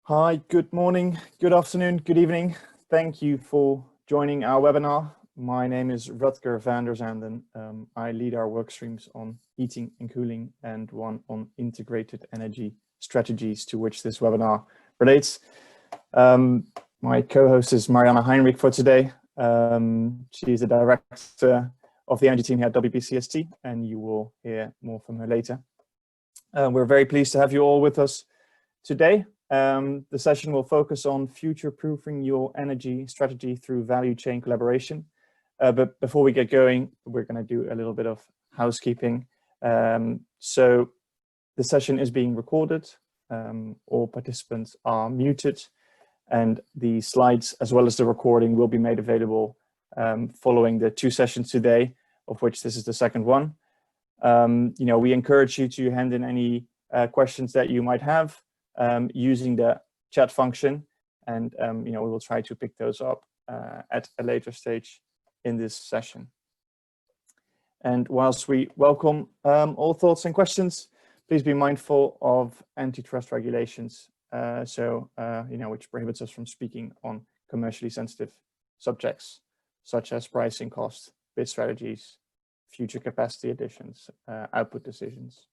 Hi, good morning, good afternoon, good evening. Thank you for joining our webinar. My name is Rutger van der Zanden. I lead our work streams on heating and cooling and one on integrated energy strategies to which this webinar relates. My co-host is Marianne Heinrich for today. She is the director of the energy team here at Wbcsd, and you will hear more from her later. We're very pleased to have you all with us today. The session will focus on future-proofing your energy strategy through value chain collaboration. But before we get going, we're going to do a little bit of housekeeping. So the session is being recorded. All participants are muted, and the slides as well as the recording will be made available following the two sessions today, of which this is the second one. We encourage you to hand in any questions that you might have using the chat function, and we will try to pick those up at a later stage in this session. And whilst we welcome all thoughts and questions, please be mindful of antitrust regulations, which prohibits us from speaking on commercially sensitive subjects such as pricing costs, bid strategies, future capacity additions, output decisions,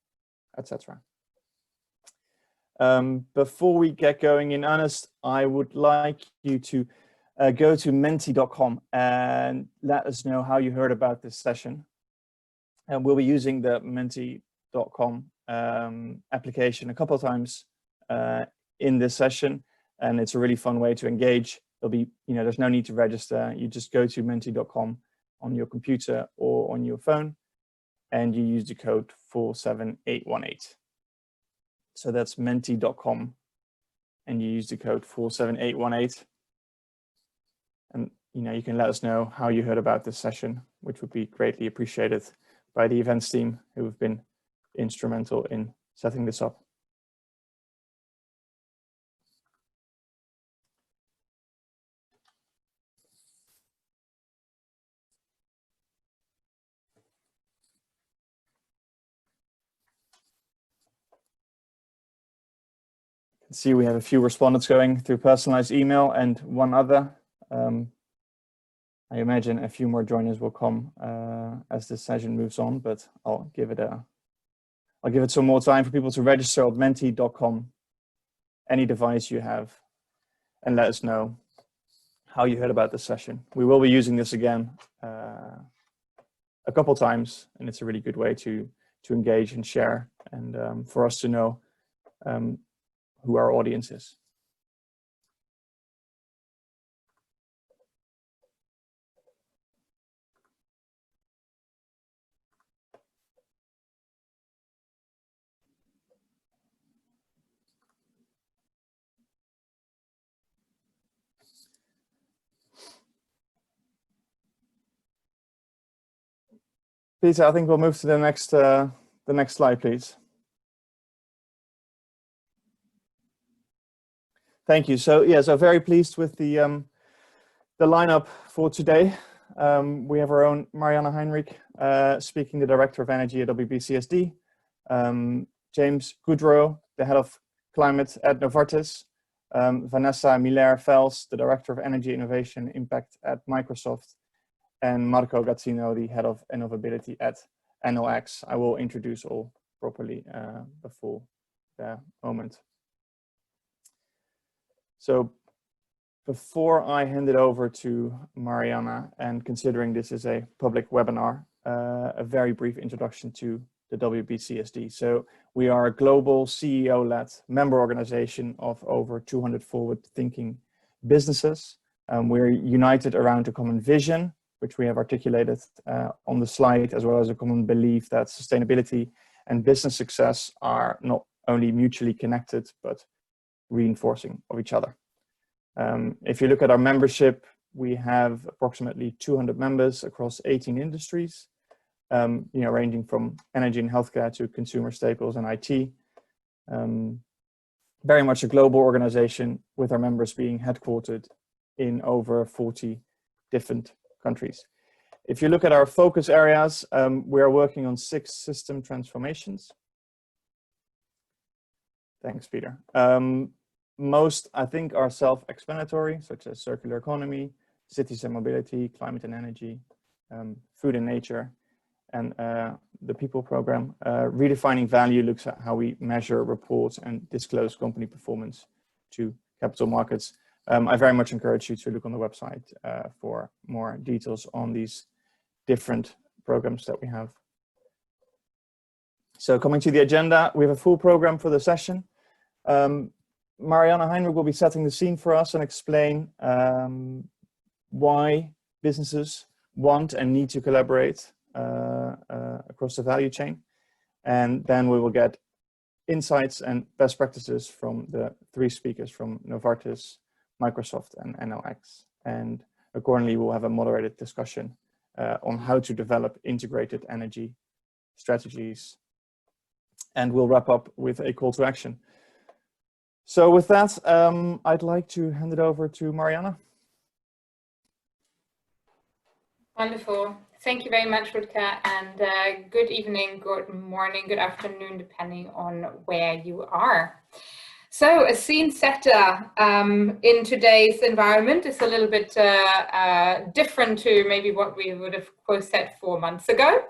etc. Before we get going in earnest, I would like you to go to menti.com and let us know how you heard about this session. And we'll be using the menti.com application a couple of times in this session, and it's a really fun way to engage. There'll be, there's no need to register. You just go to menti.com on your computer or on your phone, and you use the code 47818. So that's menti.com, and you use the code 47818. And you can let us know how you heard about this session, which would be greatly appreciated by the events team who have been instrumental in setting this up. See, we have a few respondents going through personalized email and one other. I imagine a few more joiners will come as this session moves on, but I'll give it some more time for people to register at menti.com, any device you have, and let us know how you heard about this session. We will be using this again a couple times, and it's a really good way to engage and share, and for us to know who our audience is. Peter, I think we'll move to the next slide, please. Thank you. So very pleased with the lineup for today. We have our own Marianne Heinrich speaking, the Director of Energy at Wbcsd. James Goudreau, the Head of Climate at Novartis. Vanessa Fels, the Director of Energy Innovation Impact at Microsoft. And Marco Gazzino, the Head of Innovability at NOx. I will introduce all properly before the moment. So before I hand it over to Marianne, and considering this is a public webinar, a very brief introduction to the Wbcsd. So we are a global CEO-led member organization of over 200 forward-thinking businesses. We're united around a common vision, which we have articulated on the slide, as well as a common belief that sustainability and business success are not only mutually connected, but reinforcing of each other. If you look at our membership, we have approximately 200 members across 18 industries, ranging from energy and healthcare to consumer staples and IT. Very much a global organization, with our members being headquartered in over 40 different countries. If you look at our focus areas, we are working on 6 system transformations. Thanks, Peter. Most, I think, are self-explanatory, such as circular economy, cities and mobility, climate and energy, food and nature, and the people program. Redefining value looks at how we measure, report, and disclose company performance to capital markets. I very much encourage you to look on the website for more details on these different programs that we have. So coming to the agenda, we have a full program for the session. Marianne Heinrich will be setting the scene for us and explain why businesses want and need to collaborate across the value chain. And then we will get insights and best practices from the three speakers from Novartis, Microsoft, and NLX. And accordingly, we'll have a moderated discussion on how to develop integrated energy strategies. And we'll wrap up with a call to action. So with that, I'd like to hand it over to Marianne. Wonderful. Thank you very much, Rutger, and good evening, good morning, good afternoon, depending on where you are. So a scene setter in today's environment is a little bit different to maybe what we would have set 4 months ago.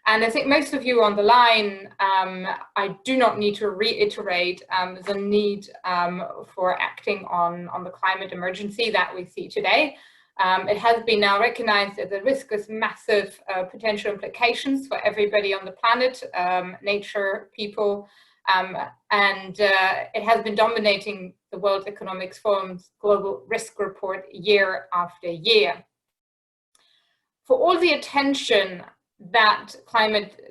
And I think most of you on the line, I do not need to reiterate the need for acting on the climate emergency that we see today. It has been now recognized that the risk has massive potential implications for everybody on the planet, nature, people, and it has been dominating the World Economic Forum's global risk report year after year. For all the attention that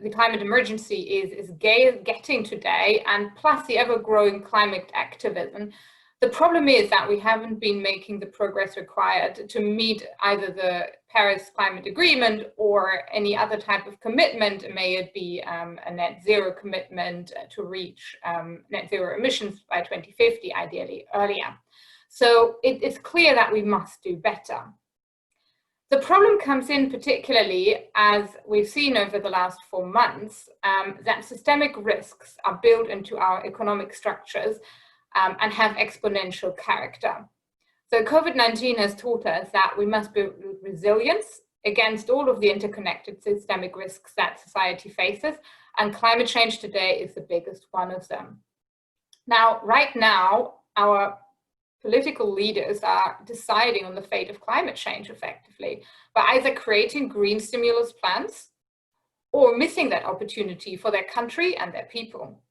the climate emergency is getting today, and plus the ever-growing climate activism, the problem is that we haven't been making the progress required to meet either the Paris Climate Agreement or any other type of commitment, may it be a net zero commitment to reach net zero emissions by 2050, ideally earlier. So it's clear that we must do better. The problem comes in particularly, as we've seen over the last 4 months, that systemic risks are built into our economic structures and have exponential character. So COVID-19 has taught us that we must build resilience against all of the interconnected systemic risks that society faces, and climate change today is the biggest one of them. Now, right now, our political leaders are deciding on the fate of climate change effectively by either creating green stimulus plans or missing that opportunity for their country and their people.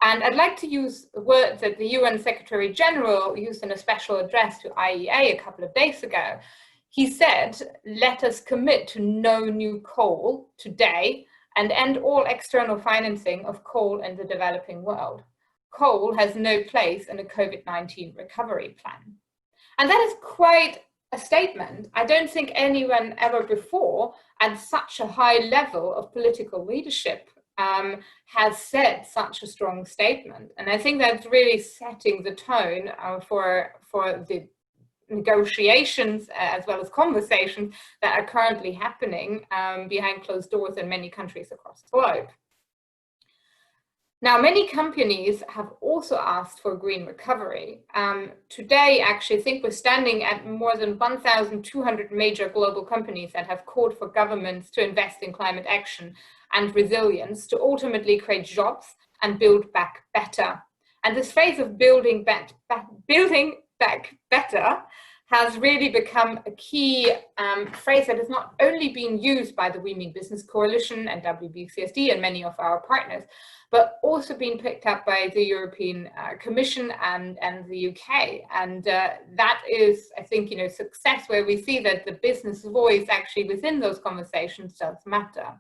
And I'd like to use the words that the UN Secretary General used in a special address to IEA a couple of days ago. He said, "Let us commit to no new coal today and end all external financing of coal in the developing world. Coal has no place in a COVID-19 recovery plan." And that is quite a statement. I don't think anyone ever before at such a high level of political leadership has said such a strong statement. And I think that's really setting the tone for the negotiations as well as conversations that are currently happening behind closed doors in many countries across the globe. Now, many companies have also asked for green recovery. Today, actually, I think we're standing at more than 1,200 major global companies that have called for governments to invest in climate action and resilience to ultimately create jobs and build back better. And this phase of building back better has really become a key phrase that has not only been used by the We Mean Business Coalition and Wbcsd and many of our partners, but also been picked up by the European Commission and the UK. And that is, I think, success where we see that the business voice actually within those conversations does matter.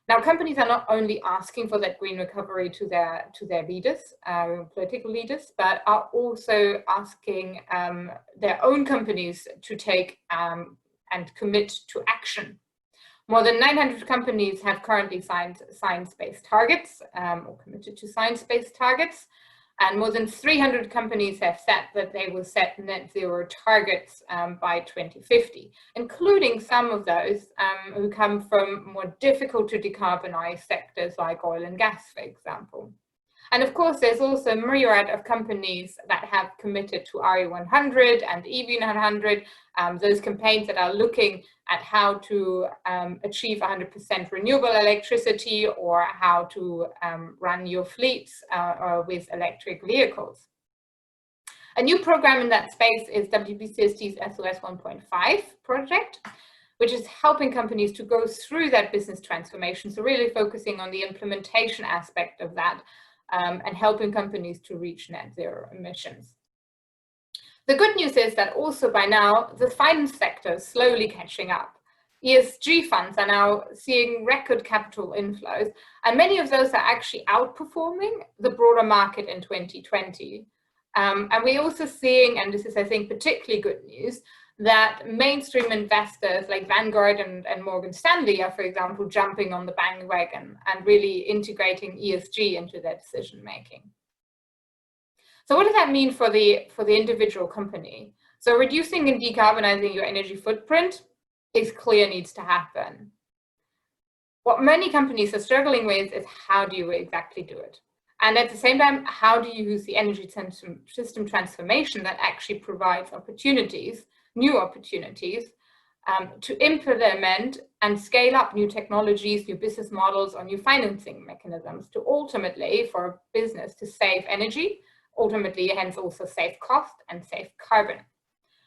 Now, companies are not only asking for that green recovery to their leaders, political leaders, but are also asking their own companies to take and commit to action. More than 900 companies have currently signed science-based targets or committed to science-based targets. And more than 300 companies have said that they will set net zero targets by 2050, including some of those who come from more difficult to decarbonize sectors like oil and gas, for example. And of course, there's also a myriad of companies that have committed to RE100 and EV100, those campaigns that are looking at how to achieve 100% renewable electricity, or how to run your fleets with electric vehicles. A new program in that space is WBCSD's SOS 1.5 project, which is helping companies to go through that business transformation. So really focusing on the implementation aspect of that and helping companies to reach net zero emissions. The good news is that also by now, the finance sector is slowly catching up. ESG funds are now seeing record capital inflows, and many of those are actually outperforming the broader market in 2020. And we're also seeing, and this is, I think, particularly good news, that mainstream investors like Vanguard and Morgan Stanley are, for example, jumping on the bandwagon and really integrating ESG into their decision making. So what does that mean for the individual company? So reducing and decarbonizing your energy footprint is clear needs to happen. What many companies are struggling with is how do you exactly do it? And at the same time, how do you use the energy system transformation that actually provides opportunities, new opportunities, to implement and scale up new technologies, new business models, or new financing mechanisms to ultimately, for a business to save energy, ultimately hence also save cost and save carbon.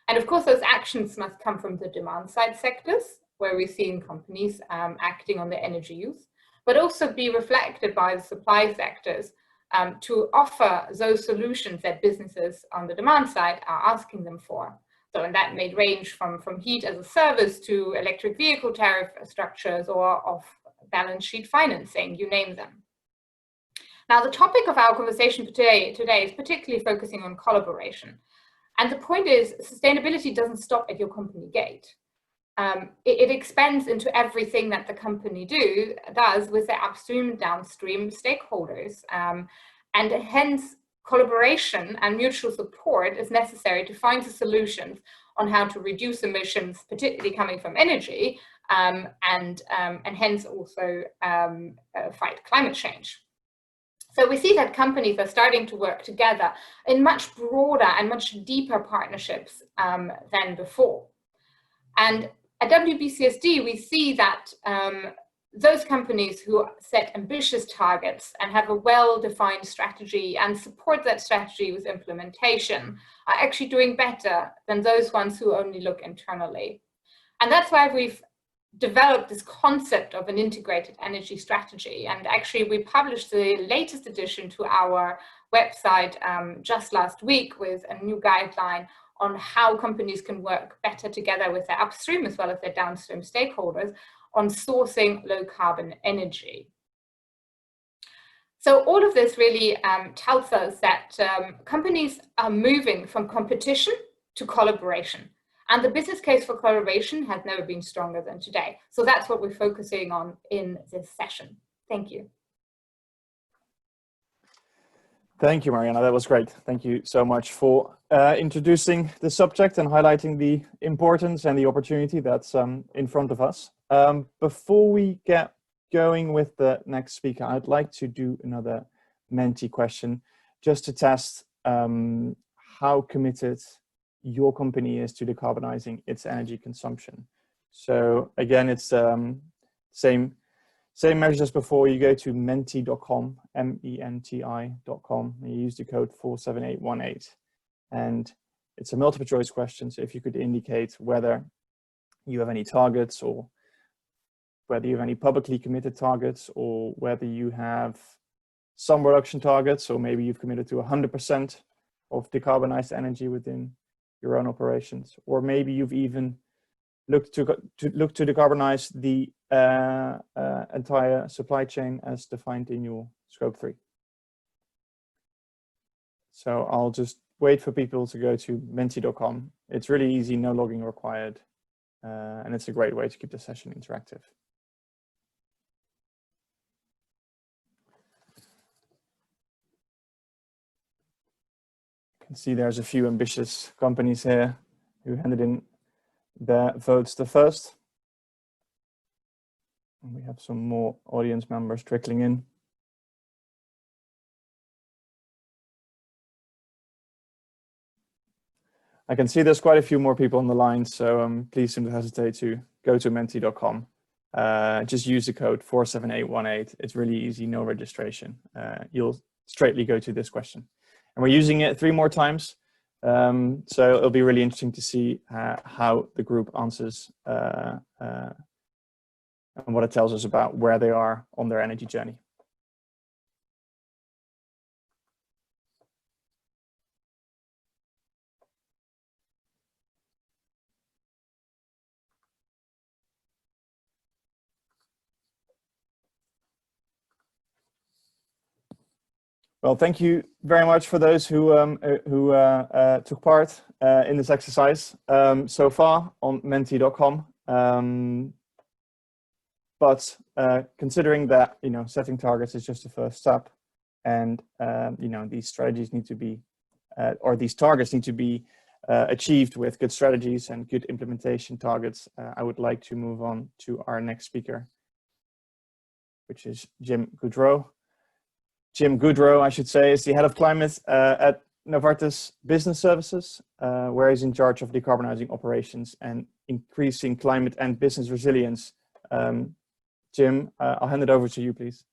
And of course, those actions must come from the demand side sectors, where we're seeing companies acting on their energy use, but also be reflected by the supply sectors to offer those solutions that businesses on the demand side are asking them for. So, and that may range from heat as a service to electric vehicle tariff structures or off-balance sheet financing, you name them. Now, the topic of our conversation today is particularly focusing on collaboration. And the point is, sustainability doesn't stop at your company gate. It expands into everything that the company does with their upstream and downstream stakeholders. And hence, collaboration and mutual support is necessary to find the solutions on how to reduce emissions, particularly coming from energy, and hence also fight climate change. So we see that companies are starting to work together in much broader and much deeper partnerships than before. And at WBCSD, we see that those companies who set ambitious targets and have a well-defined strategy and support that strategy with implementation are actually doing better than those ones who only look internally. And that's why we've developed this concept of an integrated energy strategy. And actually, we published the latest edition to our website just last week with a new guideline on how companies can work better together with their upstream as well as their downstream stakeholders on sourcing low carbon energy. So all of this really tells us that companies are moving from competition to collaboration. And the business case for collaboration has never been stronger than today. So that's what we're focusing on in this session. Thank you. Thank you, Mariana. That was great. Thank you so much for introducing the subject and highlighting the importance and the opportunity that's in front of us. Before we get going with the next speaker, I'd like to do another Menti question just to test how committed your company is to decarbonizing its energy consumption. So again, it's same measures as before. You go to menti.com, MENTI.com, and you use the code 47818. And it's a multiple choice question. So if you could indicate whether you have any targets, or whether you have any publicly committed targets, or whether you have some reduction targets, or maybe you've committed to 100% of decarbonized energy within your own operations, or maybe you've even looked to decarbonize the entire supply chain as defined in your scope 3. So I'll just wait for people to go to menti.com. It's really easy, no logging required, and it's a great way to keep the session interactive. You can see there's a few ambitious companies here who handed in their votes the first. And we have some more audience members trickling in. I can see there's quite a few more people on the line, so please don't hesitate to go to menti.com. Just use the code 47818. It's really easy, no registration. You'll straightly go to this question. And we're using it 3 more times. So it'll be really interesting to see how the group answers and what it tells us about where they are on their energy journey. Well, thank you very much for those who took part in this exercise so far on menti.com. But considering that, setting targets is just the first step, and these strategies need to be, or these targets need to be achieved with good strategies and good implementation targets, I would like to move on to our next speaker, which is Jim Goudreau. Jim Goudreau, I should say, is the head of climate at Novartis Business Services, where he's in charge of decarbonizing operations and increasing climate and business resilience. Jim, I'll hand it over to you, please.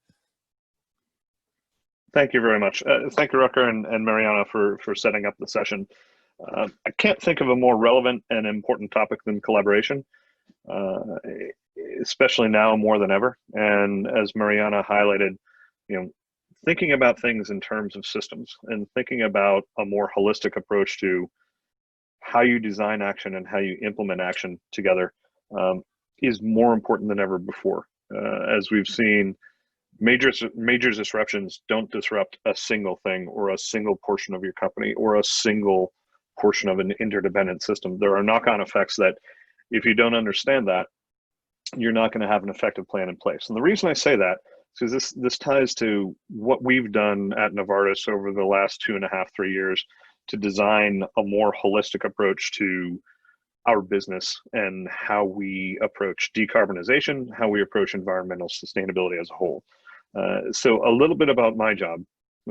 Thank you very much. Thank you, Rutger and Mariana, for setting up the session. I can't think of a more relevant and important topic than collaboration, especially now more than ever. And as Mariana highlighted, thinking about things in terms of systems and thinking about a more holistic approach to how you design action and how you implement action together is more important than ever before. As we've seen, major disruptions don't disrupt a single thing or a single portion of your company or a single portion of an interdependent system. There are knock-on effects that if you don't understand that, you're not going to have an effective plan in place. And the reason I say that is because this ties to what we've done at Novartis over the last 2.5, 3 years to design a more holistic approach to our business and how we approach decarbonization, how we approach environmental sustainability as a whole. So a little bit about my job.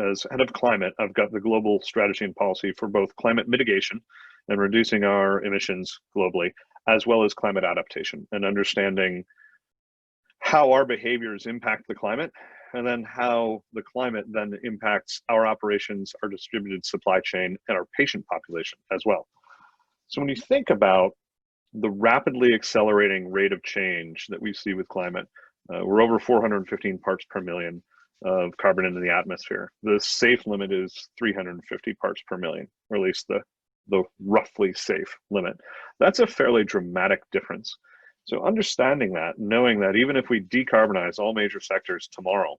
As head of climate, I've got the global strategy and policy for both climate mitigation and reducing our emissions globally, as well as climate adaptation and understanding how our behaviors impact the climate, and then how the climate then impacts our operations, our distributed supply chain, and our patient population as well. So when you think about the rapidly accelerating rate of change that we see with climate, we're over 415 parts per million of carbon into the atmosphere. The safe limit is 350 parts per million, or at least the roughly safe limit. That's a fairly dramatic difference. So understanding that, knowing that even if we decarbonize all major sectors tomorrow,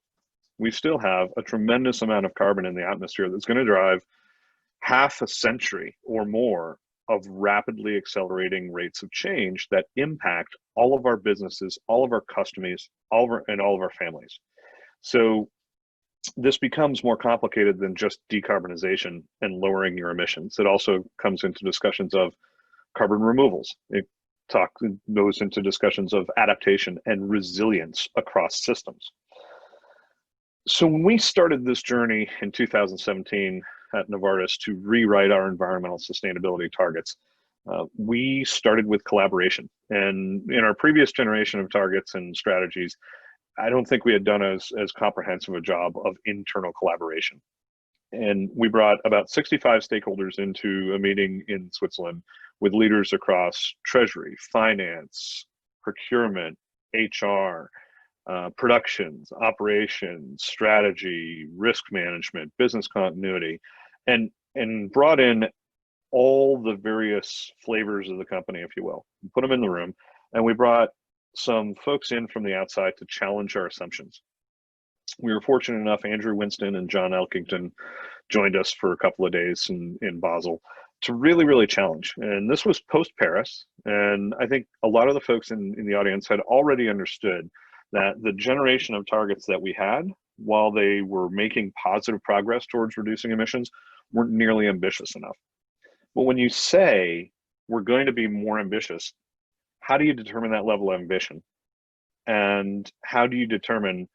we still have a tremendous amount of carbon in the atmosphere that's going to drive half a century or more of rapidly accelerating rates of change that impact all of our businesses, all of our customers, and all of our families. So this becomes more complicated than just decarbonization and lowering your emissions. It also comes into discussions of carbon removals. It goes into discussions of adaptation and resilience across systems. So when we started this journey in 2017 at Novartis to rewrite our environmental sustainability targets, we started with collaboration. And in our previous generation of targets and strategies, I don't think we had done as comprehensive a job of internal collaboration. And we brought about 65 stakeholders into a meeting in Switzerland with leaders across treasury, finance, procurement, HR, productions, operations, strategy, risk management, business continuity, and brought in all the various flavors of the company, if you will. We put them in the room, and we brought some folks in from the outside to challenge our assumptions. We were fortunate enough, Andrew Winston and John Elkington joined us for a couple of days in Basel to really challenge. And this was post-Paris. And I think a lot of the folks in the audience had already understood that the generation of targets that we had, while they were making positive progress towards reducing emissions, weren't nearly ambitious enough. But when you say we're going to be more ambitious, how do you determine that level of ambition? And how do you determine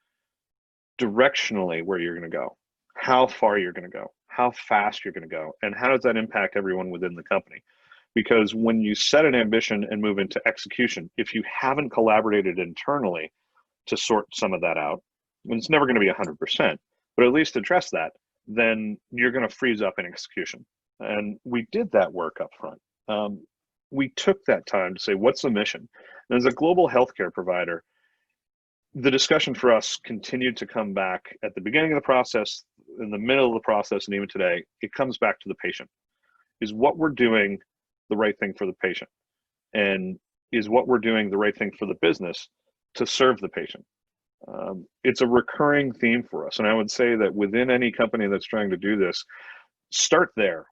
directionally where you're going to go, how far you're going to go, how fast you're going to go, and how does that impact everyone within the company? Because when you set an ambition and move into execution, if you haven't collaborated internally to sort some of that out, and it's never going to be 100%, but at least address that, then you're going to freeze up in execution. And we did that work up front. We took that time to say, what's the mission? And as a global healthcare provider, the discussion for us continued to come back at the beginning of the process, in the middle of the process, and even today, it comes back to the patient. Is what we're doing the right thing for the patient? And is what we're doing the right thing for the business to serve the patient? It's a recurring theme for us. And I would say that within any company that's trying to do this, start there.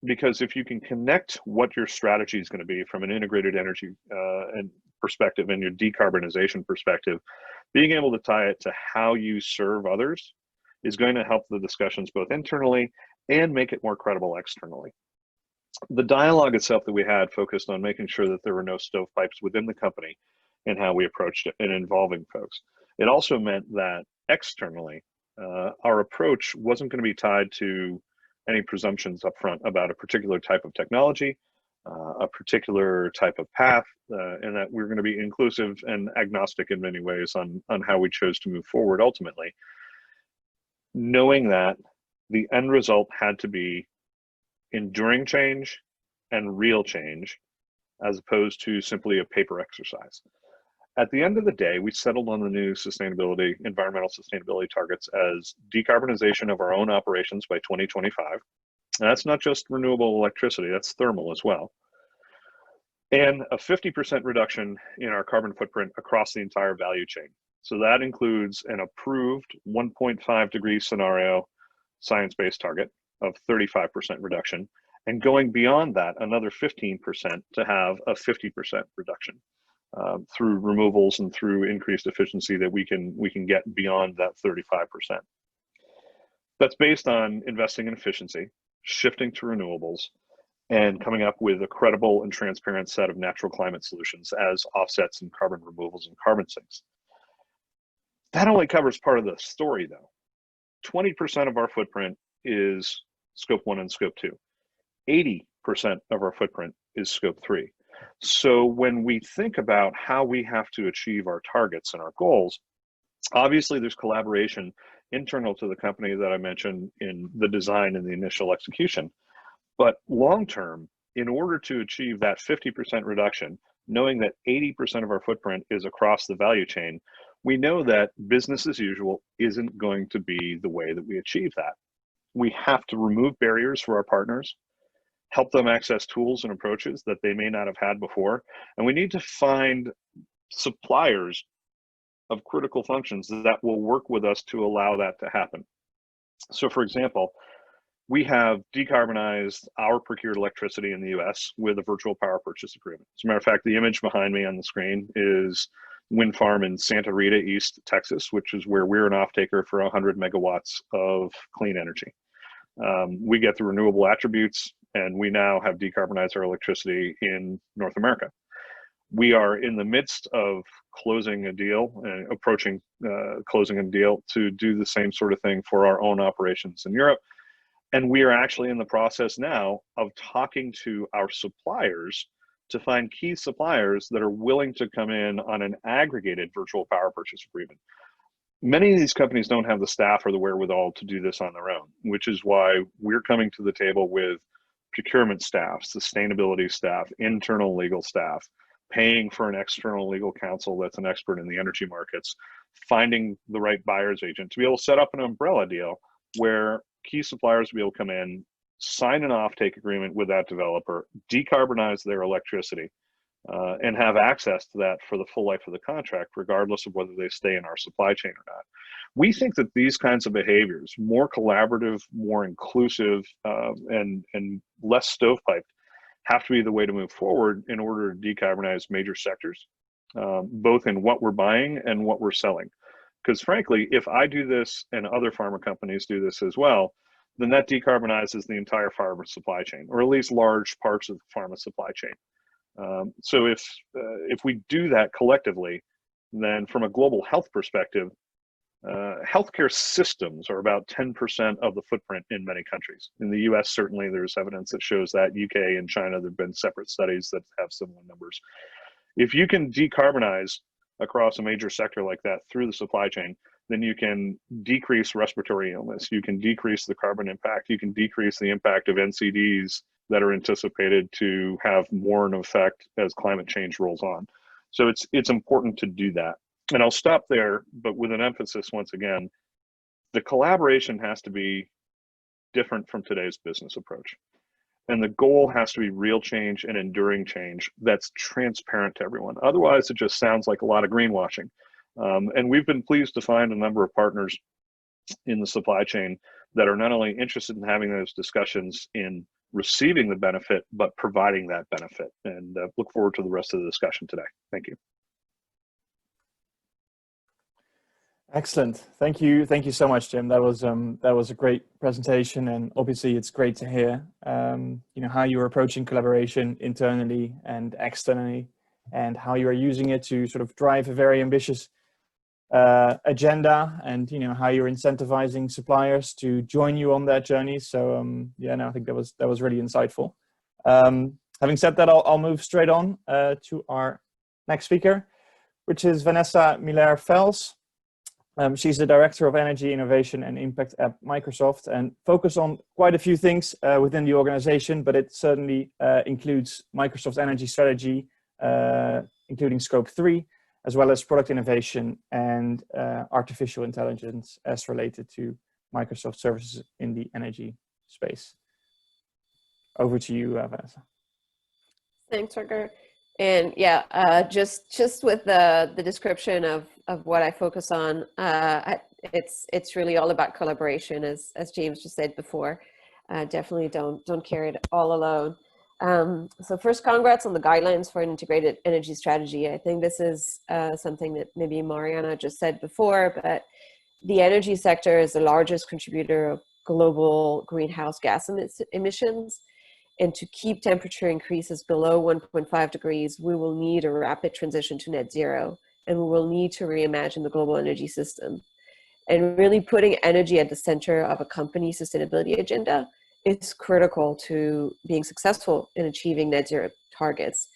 Because if you can connect what your strategy is going to be from an integrated energy and perspective and your decarbonization perspective, being able to tie it to how you serve others is going to help the discussions both internally and make it more credible externally. The dialogue itself that we had focused on making sure that there were no stovepipes within the company and how we approached it and involving folks. It also meant that externally, our approach wasn't going to be tied to any presumptions up front about a particular type of technology, a particular type of path, and that we're going to be inclusive and agnostic in many ways on how we chose to move forward ultimately. Knowing that the end result had to be enduring change and real change, as opposed to simply a paper exercise. At the end of the day, we settled on the new environmental sustainability targets as decarbonization of our own operations by 2025. And that's not just renewable electricity, that's thermal as well. And a 50% reduction in our carbon footprint across the entire value chain. So that includes an approved 1.5 degree scenario science-based target of 35% reduction, and going beyond that, another 15% to have a 50% reduction. Through removals and through increased efficiency that we can get beyond that 35%. That's based on investing in efficiency, shifting to renewables, and coming up with a credible and transparent set of natural climate solutions as offsets and carbon removals and carbon sinks. That only covers part of the story though. 20% of our footprint is scope 1 and scope 2. 80% of our footprint is scope 3. So when we think about how we have to achieve our targets and our goals, obviously there's collaboration internal to the company that I mentioned in the design and the initial execution. But long-term, in order to achieve that 50% reduction, knowing that 80% of our footprint is across the value chain, we know that business as usual isn't going to be the way that we achieve that. We have to remove barriers for our partners, help them access tools and approaches that they may not have had before. And we need to find suppliers of critical functions that will work with us to allow that to happen. So for example, we have decarbonized our procured electricity in the US with a virtual power purchase agreement. As a matter of fact, the image behind me on the screen is wind farm in Santa Rita, East Texas, which is where we're an off-taker for 100 megawatts of clean energy. We get the renewable attributes, and we now have decarbonized our electricity in North America. We are in the midst of closing a deal, approaching closing a deal to do the same sort of thing for our own operations in Europe. And we are actually in the process now of talking to our suppliers to find key suppliers that are willing to come in on an aggregated virtual power purchase agreement. Many of these companies don't have the staff or the wherewithal to do this on their own, which is why we're coming to the table with procurement staff, sustainability staff, internal legal staff, paying for an external legal counsel that's an expert in the energy markets, finding the right buyer's agent to be able to set up an umbrella deal where key suppliers will be able to come in, sign an offtake agreement with that developer, decarbonize their electricity, and have access to that for the full life of the contract, regardless of whether they stay in our supply chain or not. We think that these kinds of behaviors, more collaborative, more inclusive, and less stovepiped, have to be the way to move forward in order to decarbonize major sectors, both in what we're buying and what we're selling. Because frankly, if I do this and other pharma companies do this as well, then that decarbonizes the entire pharma supply chain, or at least large parts of the pharma supply chain. So if we do that collectively, then from a global health perspective, healthcare systems are about 10% of the footprint in many countries. In the US, certainly there's evidence that shows that. UK and China, there have been separate studies that have similar numbers. If you can decarbonize across a major sector like that through the supply chain, then you can decrease respiratory illness, you can decrease the carbon impact, you can decrease the impact of NCDs that are anticipated to have more an effect as climate change rolls on. So it's important to do that. And I'll stop there, but with an emphasis once again, the collaboration has to be different from today's business approach. And the goal has to be real change and enduring change that's transparent to everyone. Otherwise, it just sounds like a lot of greenwashing. And we've been pleased to find a number of partners in the supply chain that are not only interested in having those discussions in receiving the benefit, but providing that benefit. And look forward to the rest of the discussion today. Thank you. Excellent. Thank you. Thank you so much, Jim. That was a great presentation, and obviously it's great to hear how you're approaching collaboration internally and externally, and how you are using it to sort of drive a very ambitious agenda, and how you're incentivizing suppliers to join you on that journey. So I think that was really insightful. Having said that, I'll move straight on to our next speaker, which is Vanessa Fels. She's the Director of Energy Innovation and Impact at Microsoft, and focus on quite a few things within the organization, but it certainly includes Microsoft's energy strategy, including Scope 3, as well as product innovation and artificial intelligence as related to Microsoft services in the energy space. Over to you, Vanessa. Thanks, Rutger. And yeah, just with the description of what I focus on, it's really all about collaboration, as James just said before. Definitely don't carry it all alone. So first, congrats on the guidelines for an integrated energy strategy. I think this is something that maybe Mariana just said before, but the energy sector is the largest contributor of global greenhouse gas emissions. And to keep temperature increases below 1.5 degrees, we will need a rapid transition to net zero, and we will need to reimagine the global energy system. And really putting energy at the center of a company's sustainability agenda is critical to being successful in achieving net zero targets.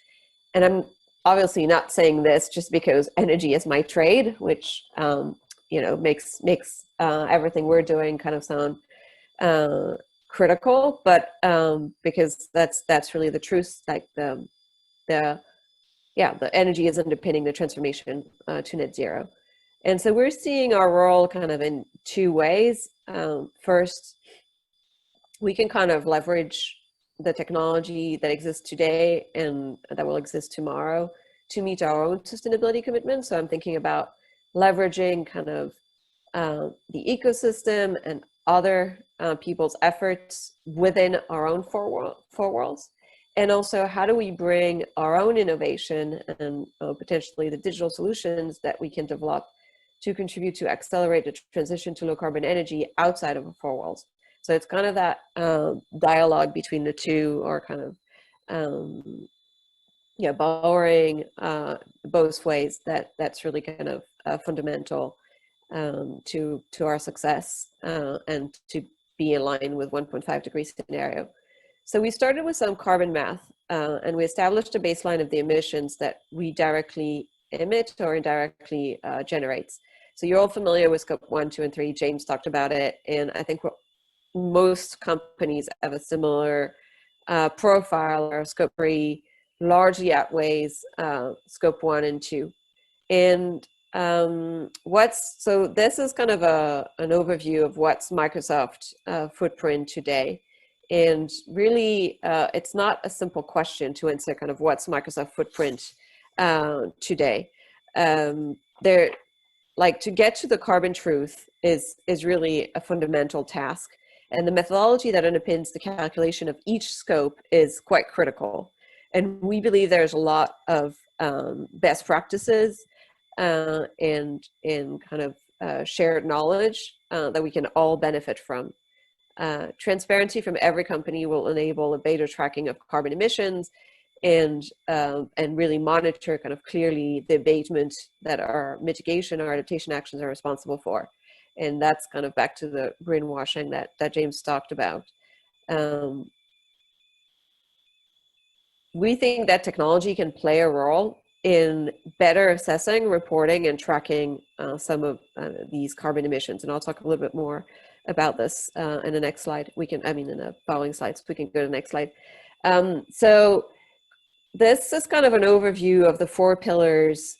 And I'm obviously not saying this just because energy is my trade, which makes everything we're doing kind of sound critical, but because that's really the truth. Like the energy is underpinning the transformation to net zero. And so we're seeing our role kind of in two ways. First, we can kind of leverage the technology that exists today and that will exist tomorrow to meet our own sustainability commitments. So I'm thinking about leveraging kind of the ecosystem and other people's efforts within our own four walls. And also, how do we bring our own innovation and potentially the digital solutions that we can develop to contribute to accelerate the transition to low carbon energy outside of our four walls? So it's kind of that dialogue between the two, or kind of borrowing both ways. That's really kind of fundamental to our success and to be in line with 1.5 degree scenario. So we started with some carbon math, and we established a baseline of the emissions that we directly emit or indirectly generates. So you're all familiar with Scope 1, 2, and 3. James talked about it, and I think most companies have a similar profile, or Scope 3 largely outweighs Scope 1 and 2. And so this is kind of an overview of what's Microsoft footprint today. And really, it's not a simple question to answer kind of what's Microsoft footprint today. To get to the carbon truth is really a fundamental task. And the methodology that underpins the calculation of each scope is quite critical. And we believe there's a lot of best practices and kind of shared knowledge that we can all benefit from. Transparency from every company will enable a better tracking of carbon emissions and really monitor kind of clearly the abatement that our mitigation or adaptation actions are responsible for. And that's kind of back to the greenwashing that James talked about. We think that technology can play a role in better assessing, reporting, and tracking some of these carbon emissions. And I'll talk a little bit more about this in the next slide. In the following slides. We can go to the next slide. So this is kind of an overview of the 4 pillars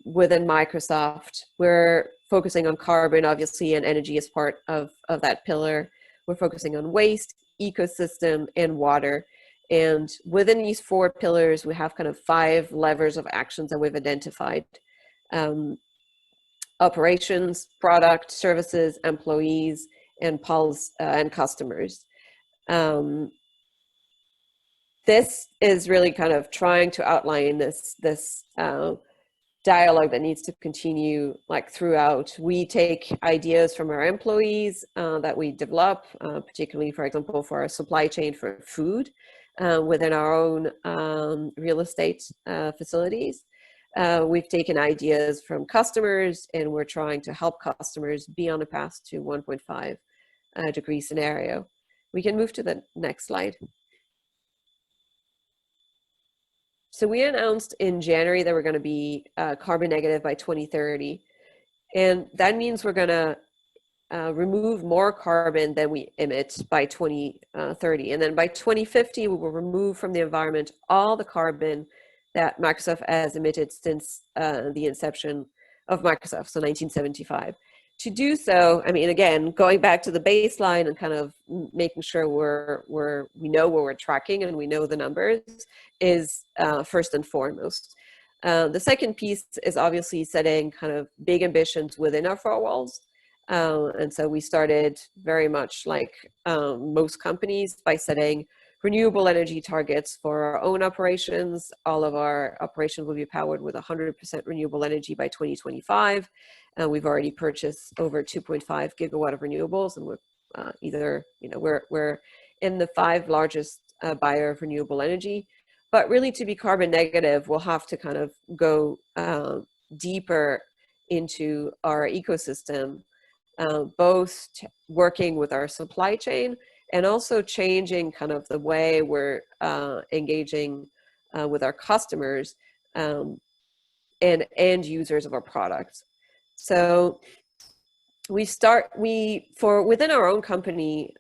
within Microsoft. We're focusing on carbon, obviously, and energy as part of that pillar. We're focusing on waste, ecosystem, and water. And within these 4 pillars, we have kind of 5 levers of actions that we've identified. Operations, product, services, employees, and and customers. This is really kind of trying to outline this dialogue that needs to continue throughout. We take ideas from our employees that we develop, particularly, for example, for our supply chain for food within our own real estate facilities. We've taken ideas from customers, and we're trying to help customers be on the path to 1.5 degree scenario. We can move to the next slide. So we announced in January that we're going to be carbon negative by 2030. And that means we're going to remove more carbon than we emit by 2030. And then by 2050, we will remove from the environment all the carbon that Microsoft has emitted since the inception of Microsoft, so 1975. To do so, again, going back to the baseline and kind of making sure we know where we're tracking and we know the numbers is first and foremost. The second piece is obviously setting kind of big ambitions within our 4 walls. And so we started very much like most companies by setting renewable energy targets for our own operations. All of our operations will be powered with 100% renewable energy by 2025. We've already purchased over 2.5 gigawatt of renewables, and we're in the 5 largest buyer of renewable energy. But really, to be carbon negative, we'll have to kind of go deeper into our ecosystem, both working with our supply chain and also changing kind of the way we're engaging with our customers and end users of our products. So within our own company,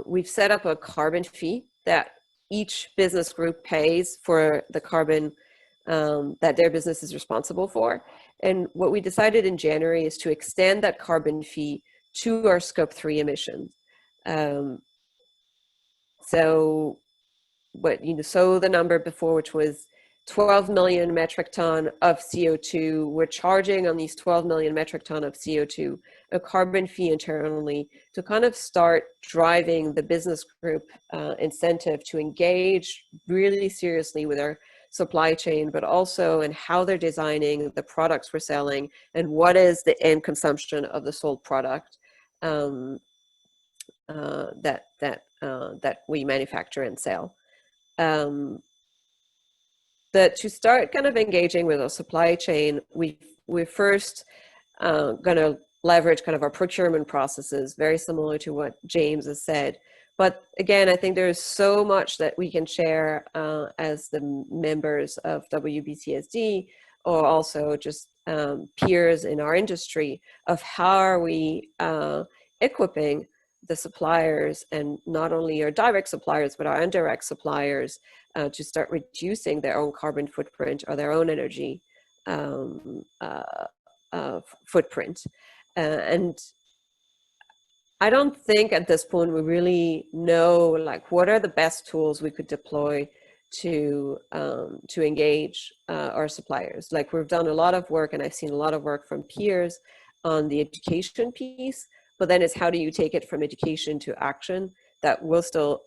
we've set up a carbon fee that each business group pays for the carbon that their business is responsible for. And what we decided in January is to extend that carbon fee to our scope 3 emissions. So the number before, which was 12 million metric ton of CO2, we're charging on these 12 million metric ton of CO2 a carbon fee internally to kind of start driving the business group incentive to engage really seriously with our supply chain, but also in how they're designing the products we're selling and what is the end consumption of the sold product that we manufacture and sell. To start kind of engaging with our supply chain, we're first going to leverage kind of our procurement processes, very similar to what James has said. But again, I think there's so much that we can share as the members of Wbcsd, or also just peers in our industry, of how are we equipping the suppliers, and not only our direct suppliers, but our indirect suppliers, to start reducing their own carbon footprint or their own energy footprint. And I don't think at this point we really know what are the best tools we could deploy to engage our suppliers. We've done a lot of work, and I've seen a lot of work from peers on the education piece, but then it's how do you take it from education to action, that we're still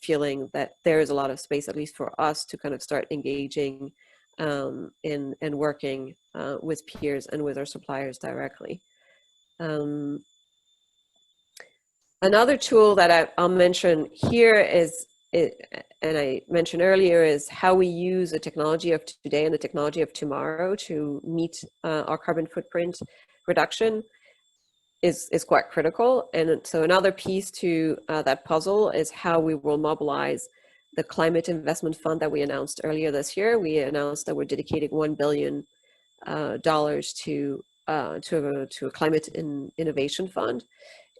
feeling that there is a lot of space, at least for us, to kind of start engaging and working with peers and with our suppliers directly. Another tool that I'll mention here is, and I mentioned earlier, is how we use the technology of today and the technology of tomorrow to meet our carbon footprint reduction. is quite critical. And so another piece to that puzzle is how we will mobilize the climate investment fund that we announced earlier this year. We announced that we're dedicating $1 billion to a climate innovation fund.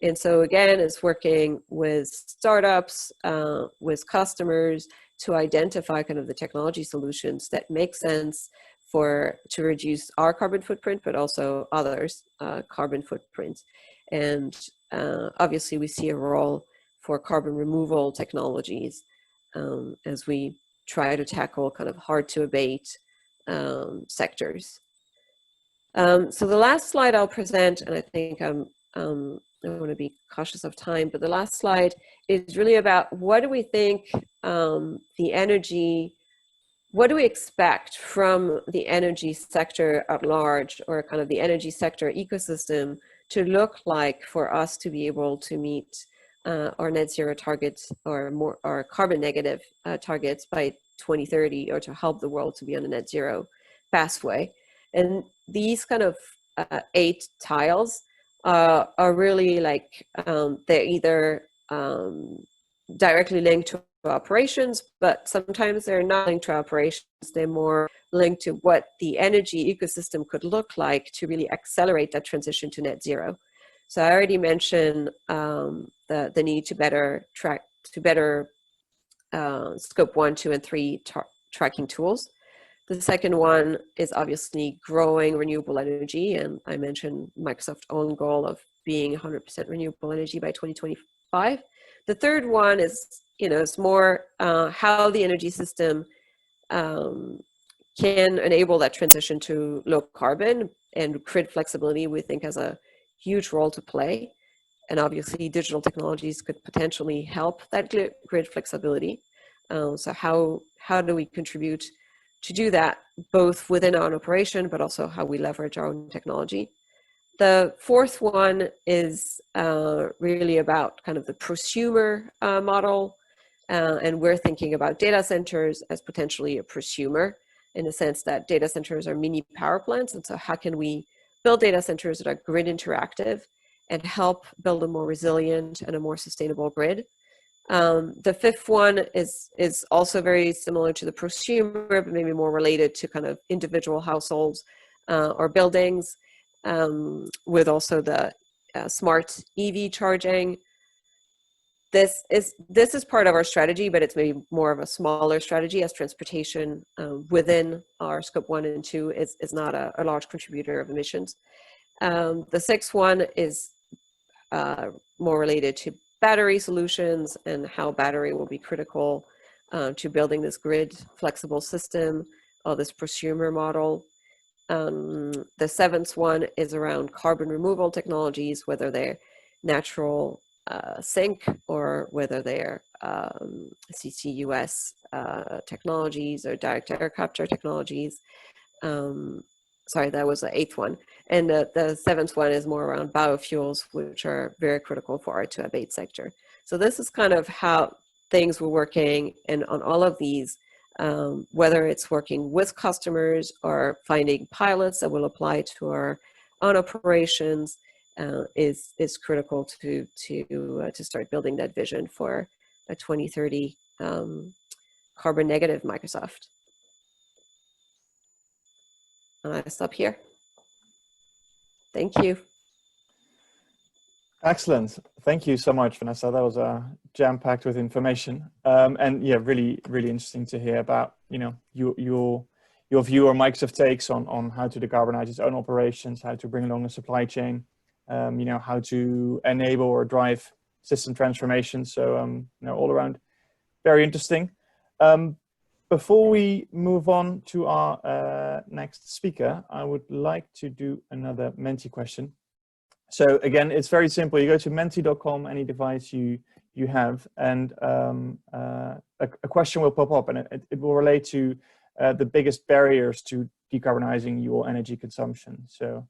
And so again, it's working with startups, with customers to identify kind of the technology solutions that make sense to reduce our carbon footprint, but also others' carbon footprint. And obviously we see a role for carbon removal technologies as we try to tackle kind of hard to abate sectors. So the last slide I'll present, and I think I want to be cautious of time, but the last slide is really about what do we think what do we expect from the energy sector at large, or kind of the energy sector ecosystem to look like for us to be able to meet our net zero targets, or our carbon negative targets by 2030, or to help the world to be on a net zero pathway. And these kind of 8 tiles are really like, they're either directly linked to operations, but sometimes they're not linked to operations. They're more linked to what the energy ecosystem could look like to really accelerate that transition to net zero. So I already mentioned the need to better track, scope 1, 2, and 3 tracking tools. The second one is obviously growing renewable energy, and I mentioned Microsoft's own goal of being 100% renewable energy by 2025. The third one is, it's more how the energy system can enable that transition to low carbon, and grid flexibility we think has a huge role to play. And obviously digital technologies could potentially help that grid flexibility. So how do we contribute to do that, both within our own operation, but also how we leverage our own technology? The fourth one is really about kind of the prosumer model. And we're thinking about data centers as potentially a prosumer, in the sense that data centers are mini power plants. And so how can we build data centers that are grid interactive and help build a more resilient and a more sustainable grid? The fifth one is also very similar to the prosumer, but maybe more related to kind of individual households or buildings, with also the smart EV charging. This is part of our strategy, but it's maybe more of a smaller strategy, as transportation within our scope 1 and 2 is not a large contributor of emissions. The sixth one is more related to battery solutions and how battery will be critical to building this grid flexible system, or this prosumer model. The seventh one is around carbon removal technologies, whether they're natural sink or whether they're CCUS technologies or direct air capture technologies. Sorry, that was the eighth one. And the seventh one is more around biofuels, which are very critical for our to abate sector. So this is kind of how things were working, and on all of these, whether it's working with customers or finding pilots that will apply to our own operations, is critical to start building that vision for a 2030 carbon negative Microsoft. And I stop here. Thank you. Excellent. Thank you so much, Vanessa. That was jam-packed with information. And yeah, really, really interesting to hear about, your view or Microsoft takes on how to decarbonize its own operations, how to bring along the supply chain, how to enable or drive system transformation. So, all around very interesting. Before we move on to our next speaker, I would like to do another Menti question. So again, it's very simple. You go to menti.com, any device you have, and a question will pop up, and it will relate to the biggest barriers to decarbonizing your energy consumption. So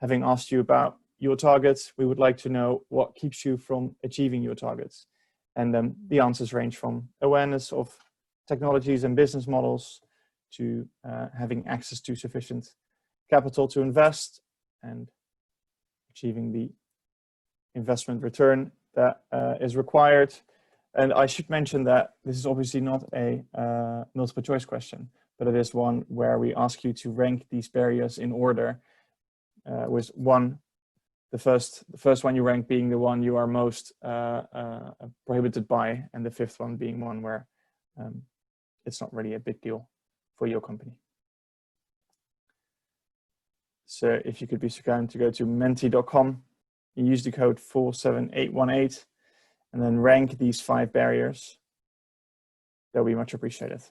having asked you about your targets, we would like to know what keeps you from achieving your targets. And the answers range from awareness of technologies and business models to having access to sufficient capital to invest and achieving the investment return that is required. And I should mention that this is obviously not a multiple choice question, but it is one where we ask you to rank these barriers in order, with the first one you rank being the one you are most prohibited by, and the fifth one being one where it's not really a big deal for your company. So if you could be so kind to go to menti.com and use the code 47818 and then rank these 5 barriers, that would be much appreciated.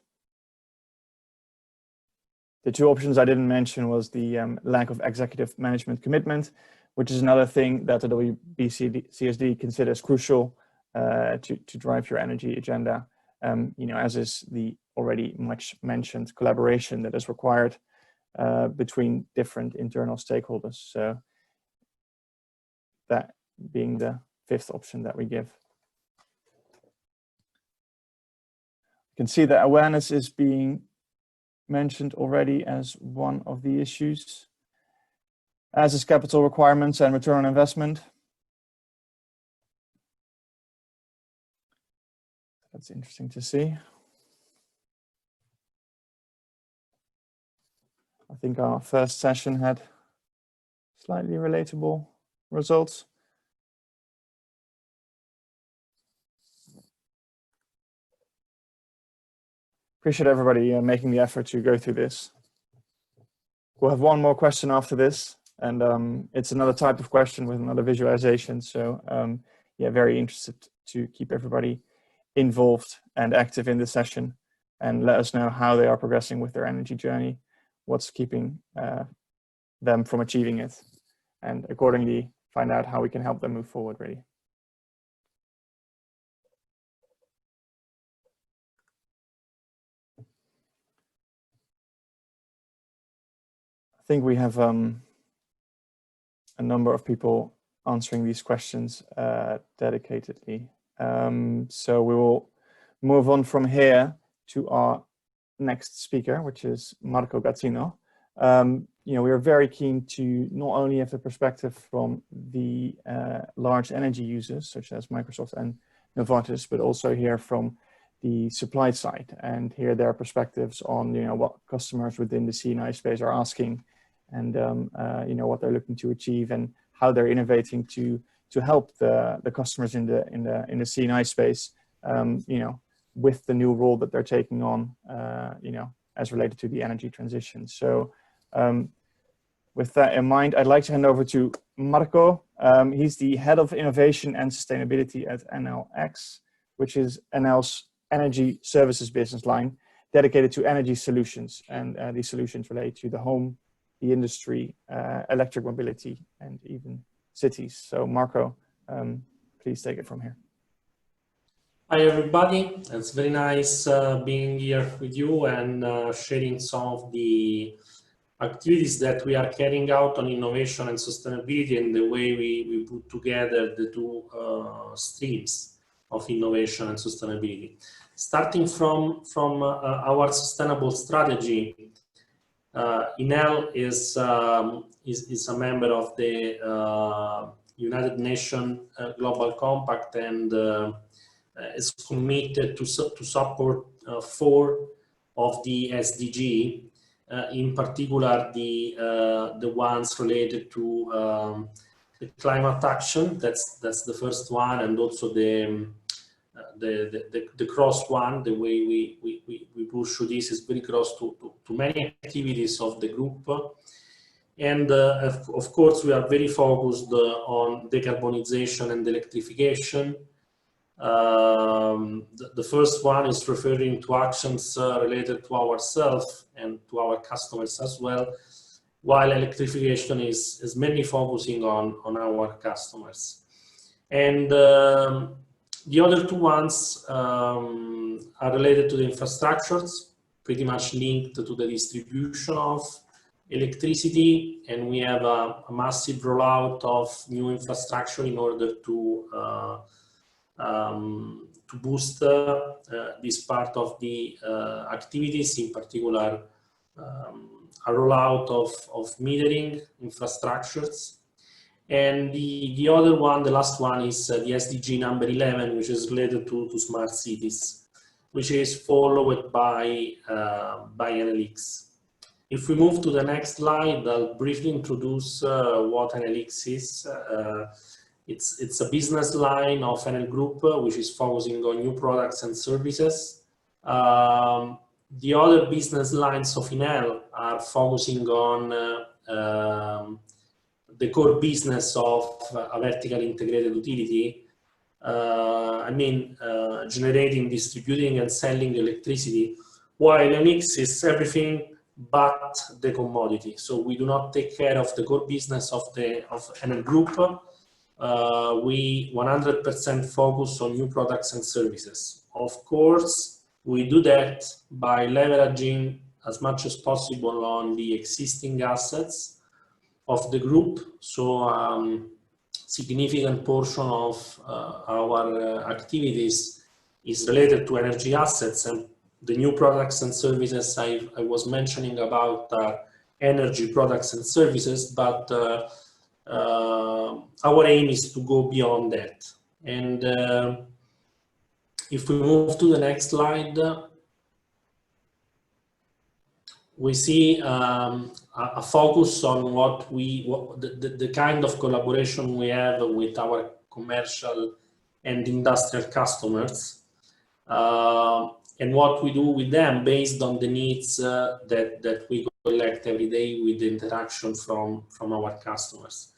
The 2 options I didn't mention was the lack of executive management commitment, which is another thing that the Wbcsd considers crucial to drive your energy agenda, as is the already much mentioned collaboration that is required between different internal stakeholders. So that being the 5th option that we give. You can see that awareness is being mentioned already as one of the issues, as is capital requirements and return on investment. That's interesting to see. I think our first session had slightly relatable results. Appreciate everybody making the effort to go through this. We'll have one more question after this, and it's another type of question with another visualization. So yeah, very interested to keep everybody involved and active in the session, and let us know how they are progressing with their energy journey, what's keeping them from achieving it, and accordingly find out how we can help them move forward really. I think we have a number of people answering these questions dedicatedly. So we will move on from here to our next speaker, which is Marco Gazzino. We are very keen to not only have the perspective from the large energy users, such as Microsoft and Novartis, but also hear from the supply side and hear their perspectives on, what customers within the C&I space are asking, and what they're looking to achieve, and how they're innovating to help the customers in the C&I space, with the new role that they're taking on, as related to the energy transition. So with that in mind, I'd like to hand over to Marco. He's the Head of Innovation and Sustainability at NLX, which is NL's energy services business line dedicated to energy solutions. And these solutions relate to the home, the industry, electric mobility, and even cities. So Marco, please take it from here. Hi everybody, it's very nice being here with you and sharing some of the activities that we are carrying out on innovation and sustainability, and the way we put together the 2 streams of innovation and sustainability. Starting from our sustainable strategy, Enel is a member of the United Nations Global Compact, and is committed to support 4 of the SDG, in particular the ones related to the climate action. That's the first one, and also the cross one. The way we pursue this is very close to many activities of the group. And of course, we are very focused on decarbonization and electrification. The first one is referring to actions related to ourselves and to our customers as well, while electrification is mainly focusing on our customers. And the other 2 ones are related to the infrastructures, pretty much linked to the distribution of electricity, and we have a massive rollout of new infrastructure in order to boost this part of the activities, in particular a rollout of metering infrastructures. And the other one, the last one, is the SDG number 11, which is related to smart cities, which is followed by NLX. If we move to the next slide, I'll briefly introduce what NLX is. It's a business line of NL Group, which is focusing on new products and services. The other business lines of Enel are focusing on the core business of a vertically integrated utility. Generating, distributing, and selling electricity, while NX is everything but the commodity. So we do not take care of the core business of Enel Group. We 100% focus on new products and services. Of course, we do that by leveraging as much as possible on the existing assets of the group. So significant portion of our activities is related to energy assets, and the new products and services I was mentioning about energy products and services, but our aim is to go beyond that. And if we move to the next slide, we see a focus on the kind of collaboration we have with our commercial and industrial customers, and what we do with them based on the needs that we collect every day with the interaction from our customers.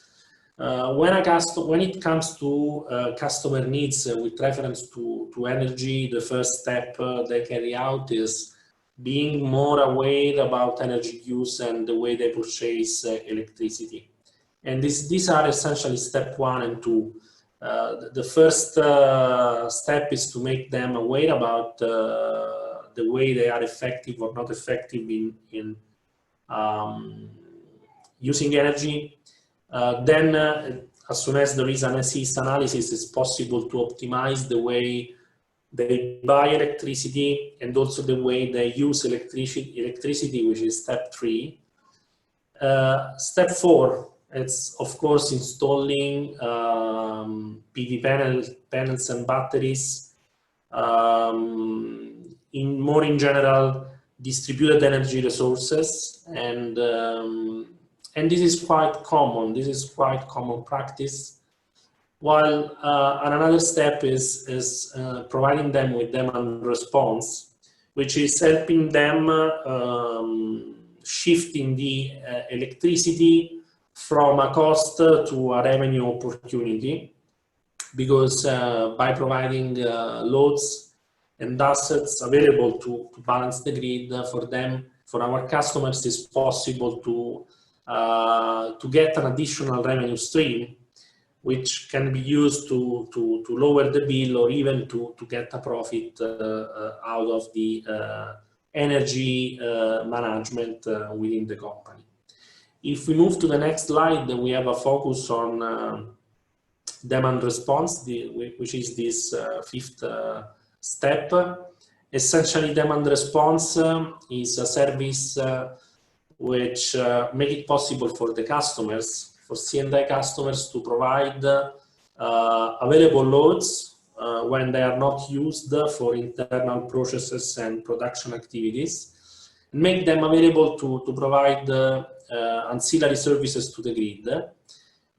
When it comes to customer needs with reference to energy, the first step they carry out is being more aware about energy use and the way they purchase electricity. And these are essentially step 1 and 2. The first step is to make them aware about the way they are effective or not effective in using energy. Then, as soon as there is an SES analysis, it's possible to optimize the way they buy electricity and also the way they use electricity, which is step 3. Step 4, it's of course installing PV panels and batteries. In general, distributed energy resources, and this is quite common. This is quite common practice. While another step is providing them with demand response, which is helping them shifting the electricity from a cost to a revenue opportunity, because by providing loads and assets available to balance the grid for them, for our customers, it's possible to get an additional revenue stream, which can be used to lower the bill or even to get a profit out of the energy management within the company. If we move to the next slide, then we have a focus on demand response, which is this 5th step. Essentially, demand response is a service which make it possible for the customers, for C&I customers, to provide available loads when they are not used for internal processes and production activities, and make them available to provide ancillary services to the grid.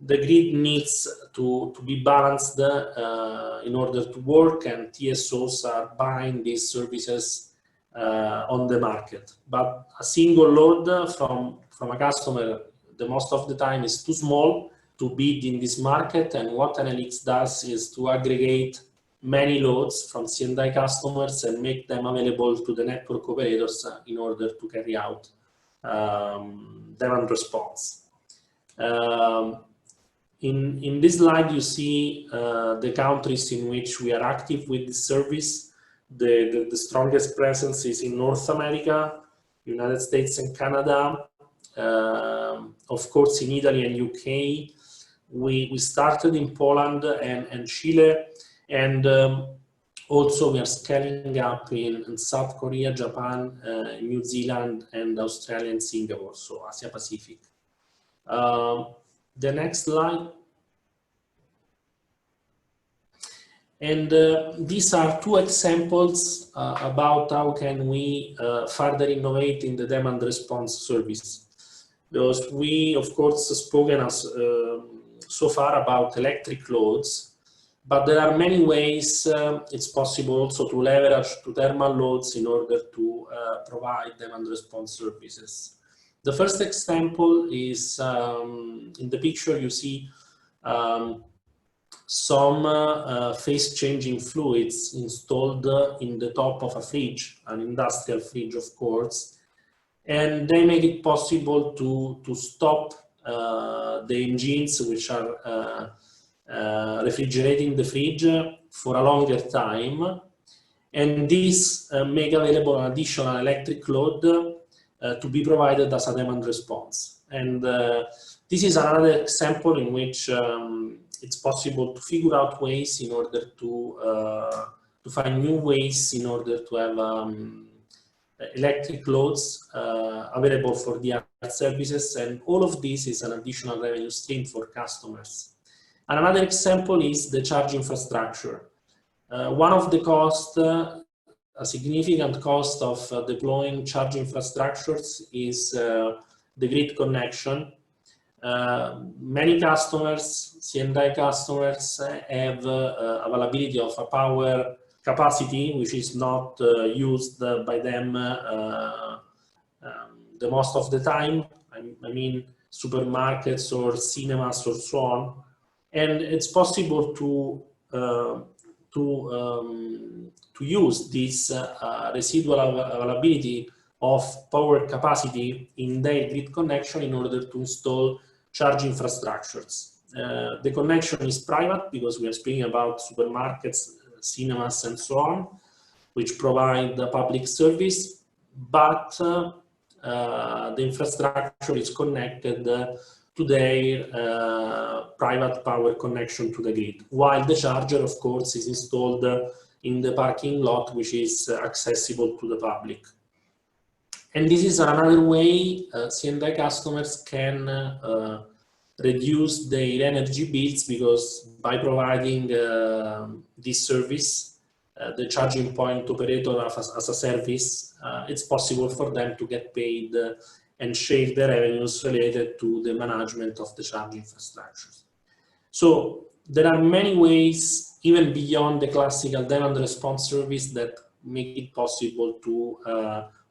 The grid needs to be balanced in order to work, and TSOs are buying these services on the market. But a single load from a customer, the most of the time, is too small to bid in this market, and what NLX does is to aggregate many loads from C&I customers and make them available to the network operators in order to carry out demand response. In this slide, you see the countries in which we are active with this service. The strongest presence is in North America, United States and Canada. Of course, in Italy and UK. We started in Poland and Chile, and also we are scaling up in South Korea, Japan, New Zealand, and Australia and Singapore, so Asia Pacific. The next slide. And these are two examples about how can we further innovate in the demand response service. Because we, of course, spoken as so far about electric loads, but there are many ways it's possible also to leverage to thermal loads in order to provide demand response services. The first example is in the picture you see some phase changing fluids installed in the top of a fridge, an industrial fridge of course, and they make it possible to stop the engines which are refrigerating the fridge for a longer time, and this make available an additional electric load to be provided as a demand response. And this is another example in which it's possible to figure out ways in order to find new ways in order to have electric loads available for the services, and all of this is an additional revenue stream for customers. And another example is the charge infrastructure. One of the costs, a significant cost of deploying charge infrastructures is the grid connection. Many customers, C&I customers, have availability of a power capacity which is not used by them the most of the time. I mean supermarkets or cinemas or so on, and it's possible to use this residual availability of power capacity in their grid connection in order to install charge infrastructures. The connection is private because we are speaking about supermarkets, cinemas and so on, which provide the public service, but the infrastructure is connected to their private power connection to the grid, while the charger, of course, is installed in the parking lot, which is accessible to the public. And this is another way C&I customers can reduce their energy bills, because by providing this service, the charging point operator as a service, it's possible for them to get paid and share the revenues related to the management of the charge infrastructures. So there are many ways, even beyond the classical demand response service, that make it possible to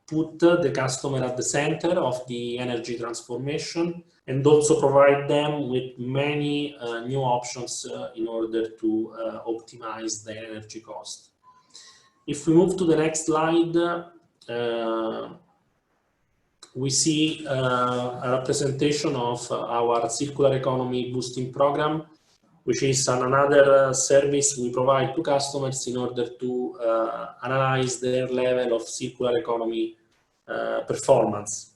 put the customer at the center of the energy transformation, and also provide them with many new options in order to optimize their energy cost. If we move to the next slide, we see a representation of our circular economy boosting program, which is another service we provide to customers in order to analyze their level of circular economy performance.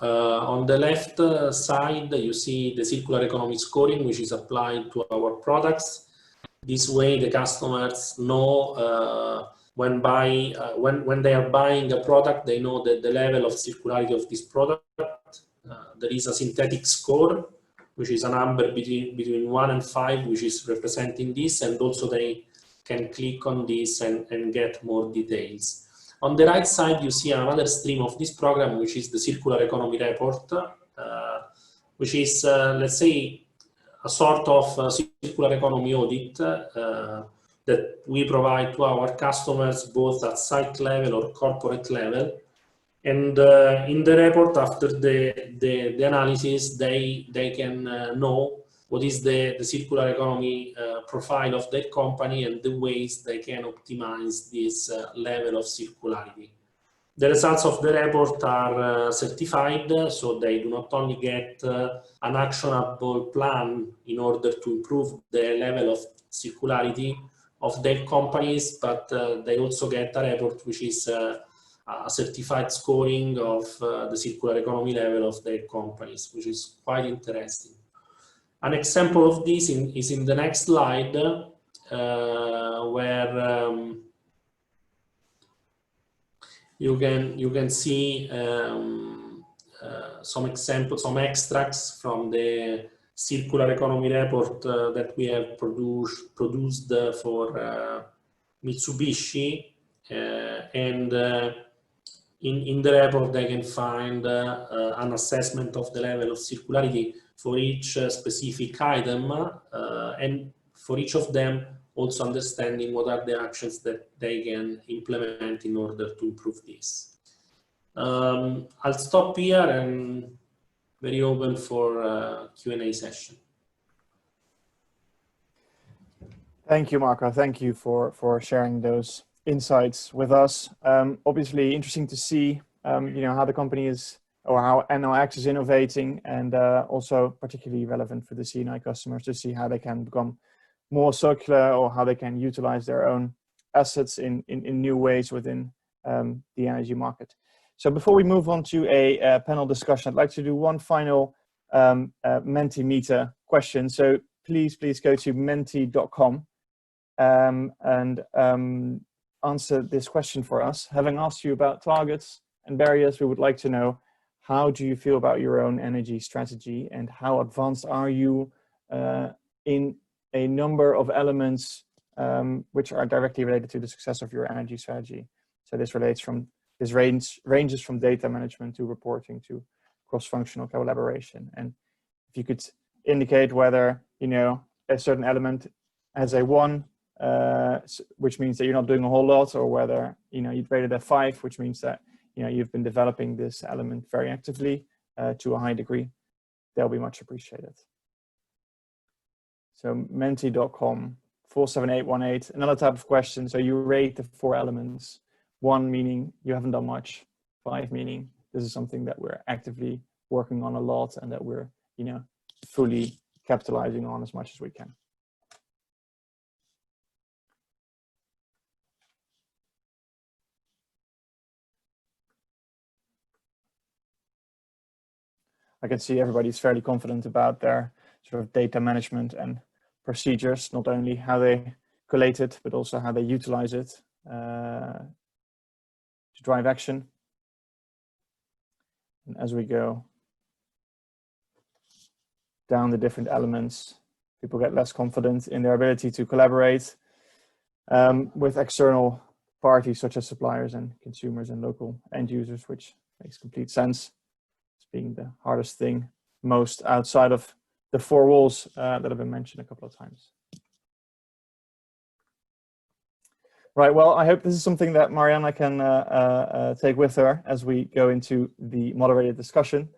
On the left side, you see the circular economy scoring, which is applied to our products. This way, the customers know when they are buying a product, they know that the level of circularity of this product. There is a synthetic score, which is a number between 1 and 5, which is representing this, and also they can click on this and get more details. On the right side, you see another stream of this program, which is the Circular Economy Report, which is, let's say, a sort of circular economy audit that we provide to our customers, both at site level or corporate level. And in the report, after the analysis, they can know what is the circular economy profile of their company and the ways they can optimize this level of circularity. The results of the report are certified, so they do not only get an actionable plan in order to improve the level of circularity of their companies, but they also get a report which is a certified scoring of the circular economy level of their companies, which is quite interesting. An example of this is in the next slide, where you can see some examples, some extracts from the circular economy report that we have produced for Mitsubishi, and in the report they can find an assessment of the level of circularity for each specific item, and for each of them also understanding what are the actions that they can implement in order to improve this. I'll stop here and very open for Q&A session. Thank you, Marco. Thank you for sharing those insights with us. Obviously interesting to see how the company is, or how NLX is innovating, and also particularly relevant for the C&I customers to see how they can become more circular, or how they can utilize their own assets in new ways within the energy market. So before we move on to a panel discussion, I'd like to do one final Mentimeter question. So please go to menti.com and answer this question for us. Having asked you about targets and barriers, we would like to know, how do you feel about your own energy strategy, and how advanced are you in a number of elements which are directly related to the success of your energy strategy? So this ranges from data management to reporting to cross-functional collaboration. And if you could indicate whether a certain element has a 1, which means that you're not doing a whole lot, or whether you'd rate it a 5, which means that you've been developing this element very actively to a high degree, they'll be much appreciated. So menti.com 47818, another type of question. So you rate the 4 elements, 1 meaning you haven't done much, 5 meaning this is something that we're actively working on a lot, and that we're fully capitalizing on as much as we can. I can see everybody's fairly confident about their sort of data management and procedures, not only how they collate it, but also how they utilize it to drive action. And as we go down the different elements, people get less confident in their ability to collaborate with external parties such as suppliers and consumers and local end users, which makes complete sense. It's being the hardest thing most outside of the 4 walls that have been mentioned a couple of times. Right, well, I hope this is something that Mariana can take with her as we go into the moderated discussion.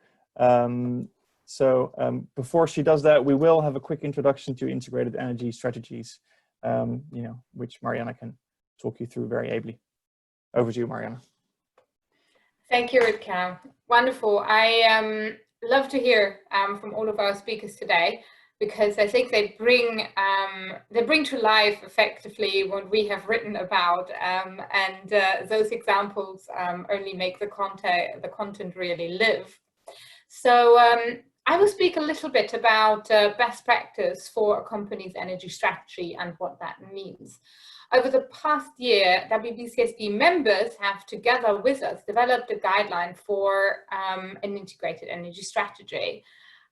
Before she does that, we will have a quick introduction to integrated energy strategies, which Mariana can talk you through very ably. Over to you, Mariana. Thank you, Rutger. Wonderful. I love to hear from all of our speakers today, because I think they bring to life effectively what we have written about, and those examples only make the content really live. So I will speak a little bit about best practice for a company's energy strategy and what that means. Over the past year, Wbcsd members have, together with us, developed a guideline for an integrated energy strategy.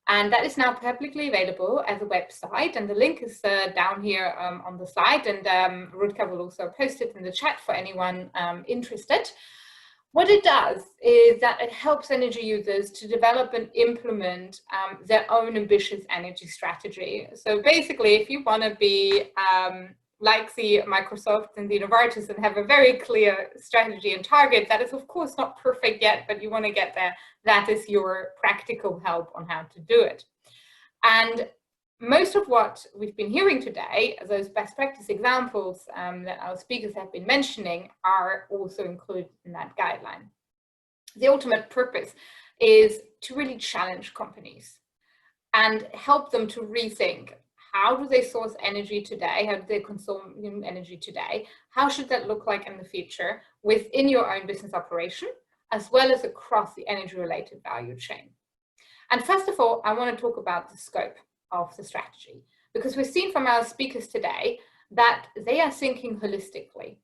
And that is now publicly available as a website, and the link is down here on the slide, and Rutger will also post it in the chat for anyone interested. What it does is that it helps energy users to develop and implement their own ambitious energy strategy. So basically, if you want to be like the Microsoft and the Novartis and have a very clear strategy and target, that is of course not perfect yet, but you want to get there, that is your practical help on how to do it. And most of what we've been hearing today, those best practice examples that our speakers have been mentioning, are also included in that guideline. The ultimate purpose is to really challenge companies and help them to rethink, how do they source energy today? How do they consume energy today? How should that look like in the future within your own business operation, as well as across the energy-related value chain? And first of all, I want to talk about the scope of the strategy, because we've seen from our speakers today that they are thinking holistically.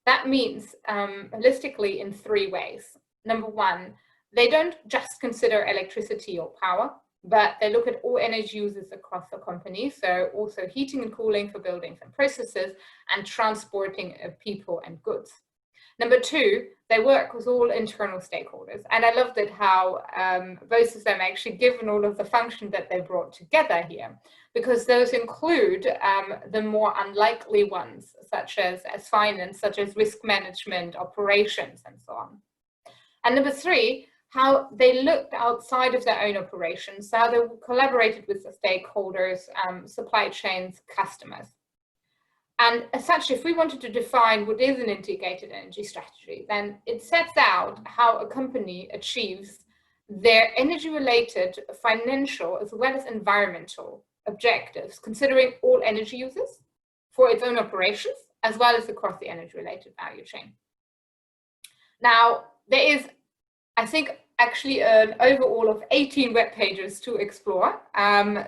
That means holistically in 3 ways. Number 1, they don't just consider electricity or power, but they look at all energy users across the company, so also heating and cooling for buildings and processes, and transporting of people and goods. Number two, they work with all internal stakeholders. And I loved it how both of them actually given all of the function that they brought together here, because those include the more unlikely ones, such as finance, such as risk management, operations, and so on. And number three, how they looked outside of their own operations, how they collaborated with the stakeholders, supply chains, customers. And as such, if we wanted to define what is an integrated energy strategy, then it sets out how a company achieves their energy-related, financial, as well as environmental objectives, considering all energy users for its own operations, as well as across the energy-related value chain. Now, there is, I think, actually an overall of 18 web pages to explore.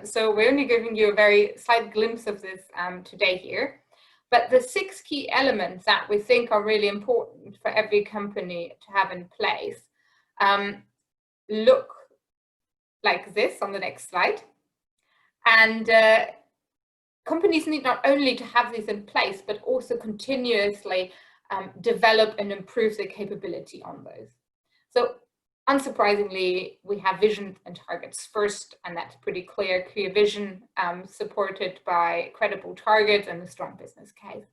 So we're only giving you a very slight glimpse of this today here. But the 6 key elements that we think are really important for every company to have in place look like this on the next slide. And companies need not only to have these in place, but also continuously develop and improve their capability on those. So unsurprisingly, we have vision and targets first, and that's pretty clear vision supported by credible targets and a strong business case.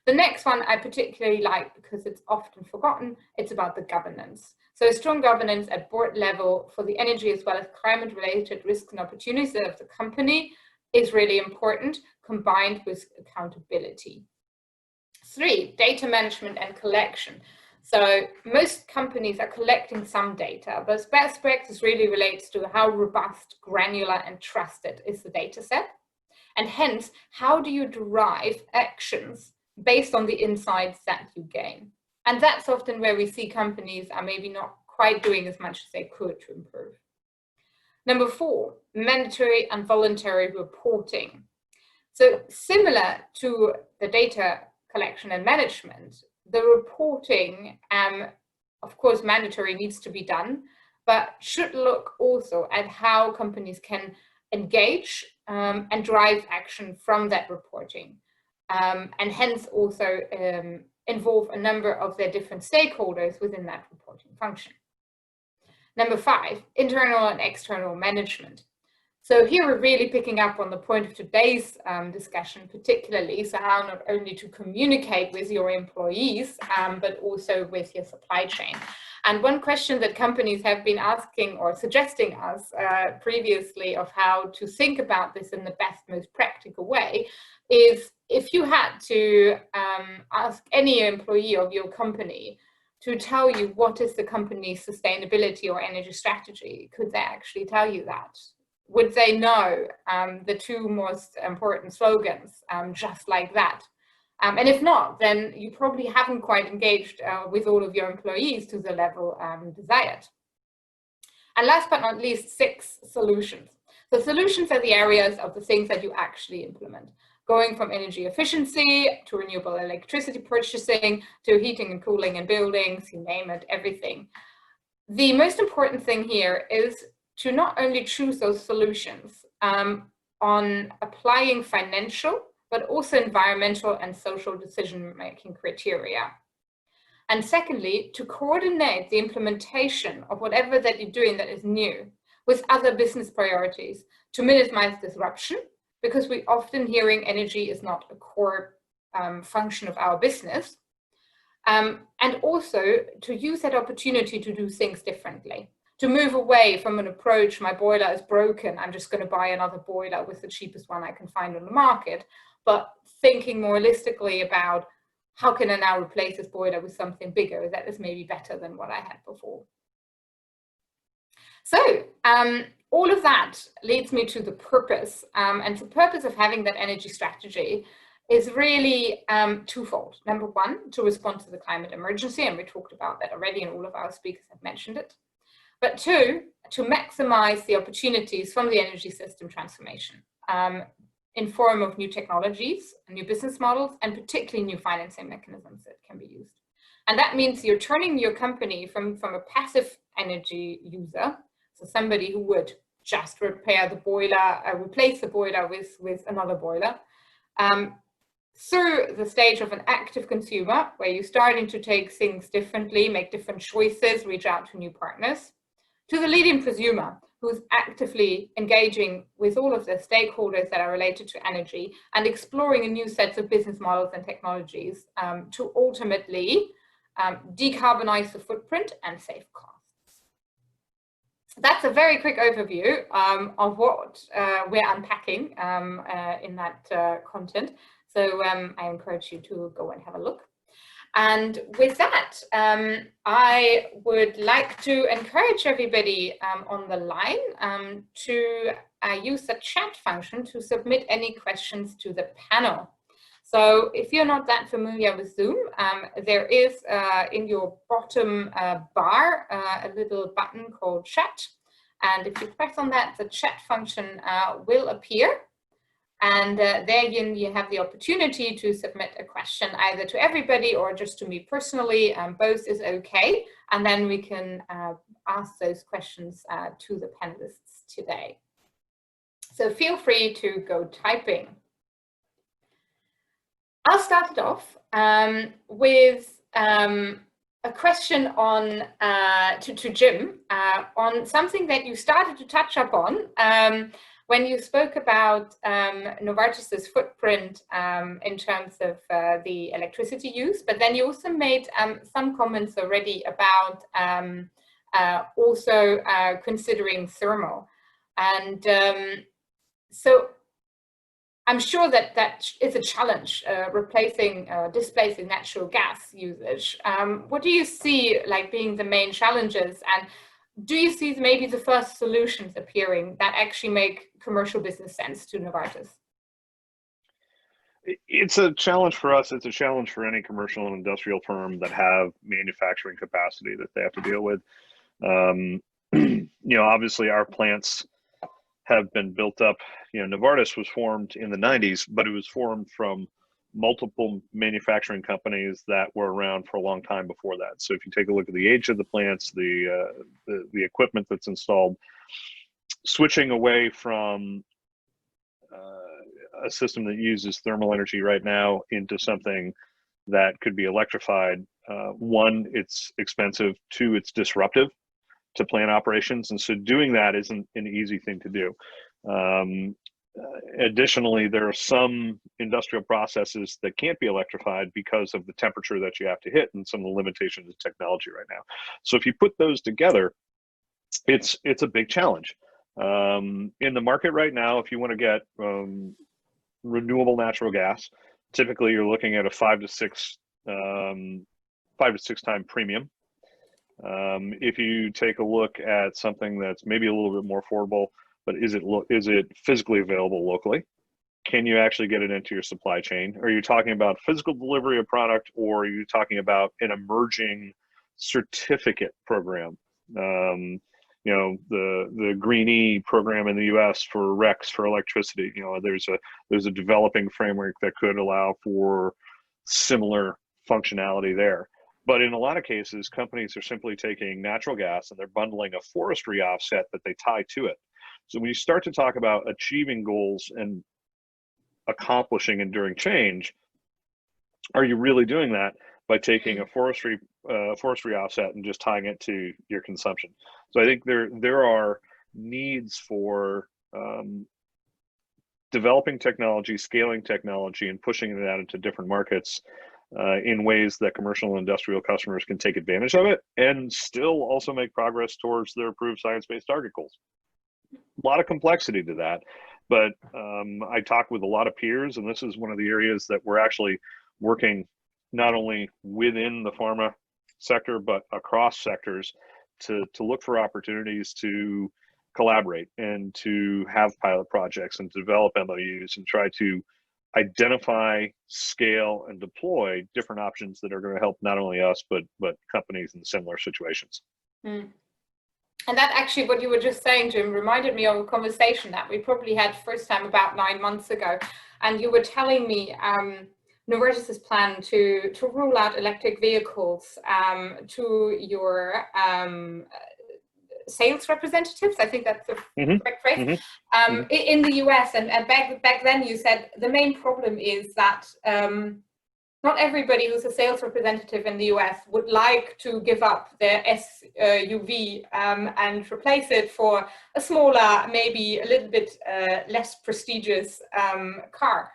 The next one I particularly like because it's often forgotten. It's about the governance. So strong governance at board level for the energy as well as climate related risks and opportunities of the company is really important, combined with accountability. 3, data management and collection. So most companies are collecting some data, but best practice really relates to how robust, granular, and trusted is the data set. And hence, how do you derive actions based on the insights that you gain? And that's often where we see companies are maybe not quite doing as much as they could to improve. Number 4, mandatory and voluntary reporting. So similar to the data collection and management, the reporting, of course, mandatory needs to be done, but should look also at how companies can engage and drive action from that reporting, and hence also involve a number of their different stakeholders within that reporting function. Number 5, internal and external management. So here we're really picking up on the point of today's discussion particularly, so how not only to communicate with your employees, but also with your supply chain. And one question that companies have been asking or suggesting us previously of how to think about this in the best, most practical way is if you had to ask any employee of your company to tell you what is the company's sustainability or energy strategy, could they actually tell you that? Would they know the 2 most important slogans just like that? And if not, then you probably haven't quite engaged with all of your employees to the level desired. And last but not least, 6, solutions. So solutions are the areas of the things that you actually implement, going from energy efficiency to renewable electricity purchasing to heating and cooling in buildings, you name it, everything. The most important thing here is to not only choose those solutions on applying financial, but also environmental and social decision-making criteria. And secondly, to coordinate the implementation of whatever that you're doing that is new with other business priorities to minimize disruption, because we often hearing energy is not a core function of our business, and also to use that opportunity to do things differently. To move away from an approach, my boiler is broken, I'm just going to buy another boiler with the cheapest one I can find on the market, but thinking more holistically about how can I now replace this boiler with something bigger that is maybe better than what I had before. So all of that leads me to the purpose, and the purpose of having that energy strategy is really twofold. Number 1, to respond to the climate emergency, and we talked about that already, and all of our speakers have mentioned it. But 2, to maximize the opportunities from the energy system transformation in form of new technologies, new business models, and particularly new financing mechanisms that can be used. And that means you're turning your company from a passive energy user, so somebody who would just repair the boiler, replace the boiler with another boiler, through the stage of an active consumer, where you're starting to take things differently, make different choices, reach out to new partners, to the leading prosumer, who's actively engaging with all of the stakeholders that are related to energy and exploring a new sets of business models and technologies to ultimately decarbonize the footprint and save costs. That's a very quick overview of what we're unpacking in that content. So I encourage you to go and have a look. And with that, I would like to encourage everybody on the line to use the chat function to submit any questions to the panel. So if you're not that familiar with Zoom, there is in your bottom bar a little button called chat. And if you press on that, the chat function will appear. And there you have the opportunity to submit a question either to everybody or just to me personally. Both is okay. And then we can ask those questions to the panelists today. So feel free to go typing. I'll start it off with a question on to Jim on something that you started to touch upon when you spoke about Novartis's footprint in terms of the electricity use, but then you also made some comments already about also considering thermal. And so I'm sure that that is a challenge, displacing natural gas usage. What do you see like being the main challenges, and do you see maybe the first solutions appearing that actually make commercial business sense to Novartis? It's a challenge for us. It's a challenge for any commercial and industrial firm that have manufacturing capacity that they have to deal with. You know, obviously our plants have been built up. You know, Novartis was formed in the 90s, but it was formed from multiple manufacturing companies that were around for a long time before that. So if you take a look at the age of the plants, the equipment that's installed, switching away from a system that uses thermal energy right now into something that could be electrified, one, it's expensive, two, it's disruptive to plant operations. And so doing that isn't an easy thing to do. Additionally, there are some industrial processes that can't be electrified because of the temperature that you have to hit and some of the limitations of technology right now. So if you put those together, it's a big challenge. In the market right now, if you want to get renewable natural gas, typically you're looking at a 5 to 6 time premium. If you take a look at something that's maybe a little bit more affordable, but is it physically available locally? Can you actually get it into your supply chain? Are you talking about physical delivery of product, or are you talking about an emerging certificate program? You know, the Green E program in the US for RECs for electricity, you know, there's a developing framework that could allow for similar functionality there. But in a lot of cases, companies are simply taking natural gas and they're bundling a forestry offset that they tie to it. So when you start to talk about achieving goals and accomplishing enduring change, are you really doing that by taking a forestry offset and just tying it to your consumption? So I think there are needs for developing technology, scaling technology, and pushing it out into different markets in ways that commercial and industrial customers can take advantage of it and still also make progress towards their approved science-based target goals. A lot of complexity to that, but I talk with a lot of peers, and this is one of the areas that we're actually working not only within the pharma sector, but across sectors to look for opportunities to collaborate and to have pilot projects and develop MOUs and try to identify, scale, and deploy different options that are going to help not only us, but companies in similar situations. Mm. And that actually, what you were just saying, Jim, reminded me of a conversation that we probably had first time about 9 months ago. And you were telling me Novartis's plan to roll out electric vehicles to your sales representatives. I think that's the correct phrase. Mm-hmm. In the US, and back then you said the main problem is that not everybody who's a sales representative in the US would like to give up their SUV and replace it for a smaller, maybe a little bit less prestigious car.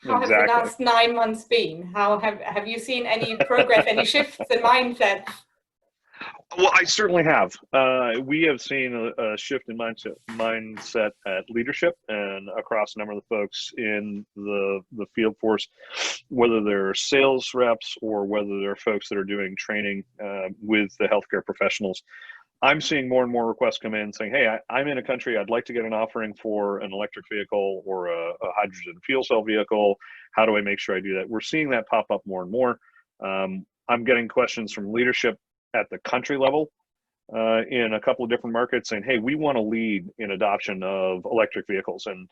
How have the last 9 months been? How have you seen any progress, any shifts in mindset? Well, I certainly have. We have seen a shift in mindset at leadership and across a number of the folks in the field force, whether they're sales reps or whether they're folks that are doing training with the healthcare professionals. I'm seeing more and more requests come in saying, hey, I'm in a country, I'd like to get an offering for an electric vehicle or a hydrogen fuel cell vehicle. How do I make sure I do that? We're seeing that pop up more and more. I'm getting questions from leadership at the country level in a couple of different markets saying, hey, we want to lead in adoption of electric vehicles. And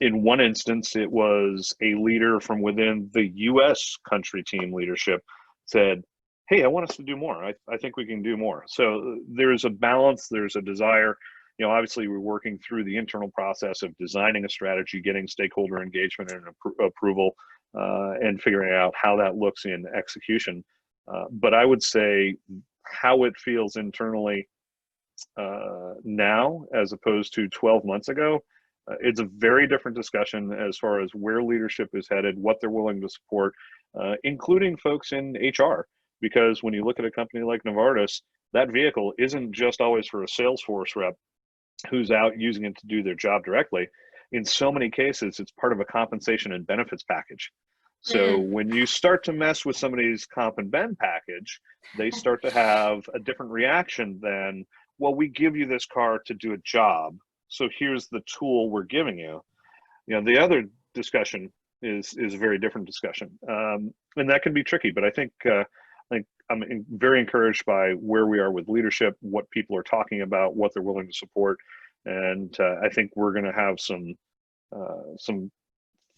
in one instance, it was a leader from within the US country team leadership said, hey, I want us to do more. I think we can do more. So there's a balance, there's a desire. You know, obviously we're working through the internal process of designing a strategy, getting stakeholder engagement and approval, and figuring out how that looks in execution. But I would say how it feels internally now as opposed to 12 months ago, it's a very different discussion as far as where leadership is headed, what they're willing to support, including folks in HR. Because when you look at a company like Novartis, that vehicle isn't just always for a Salesforce rep who's out using it to do their job directly. In so many cases, it's part of a compensation and benefits package. So when you start to mess with somebody's comp and ben package, they start to have a different reaction than, well, we give you this car to do a job, so here's the tool we're giving you. You know, the other discussion is a very different discussion, and that can be tricky. But I think I'm very encouraged by where we are with leadership, what people are talking about, what they're willing to support, and I think we're going to have some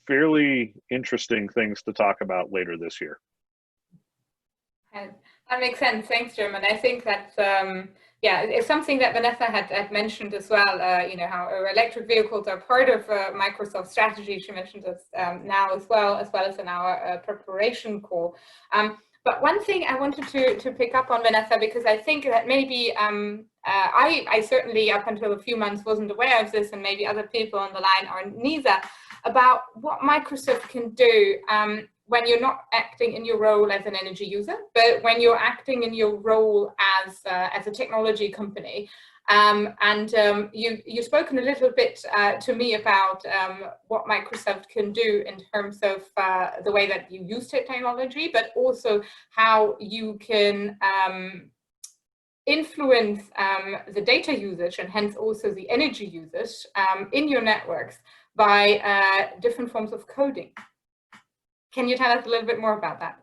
fairly interesting things to talk about later this year. That makes sense. Thanks, Jim. And I think that, yeah, it's something that Vanessa had mentioned as well, you know, how electric vehicles are part of Microsoft's strategy. She mentioned this now as well as in our preparation call. But one thing I wanted to pick up on, Vanessa, because I think that maybe I certainly up until a few months wasn't aware of this, and maybe other people on the line are neither, about what Microsoft can do when you're not acting in your role as an energy user, but when you're acting in your role as a technology company. You've spoken a little bit to me about what Microsoft can do in terms of the way that you use technology, but also how you can influence the data usage and hence also the energy usage in your networks by different forms of coding. Can you tell us a little bit more about that?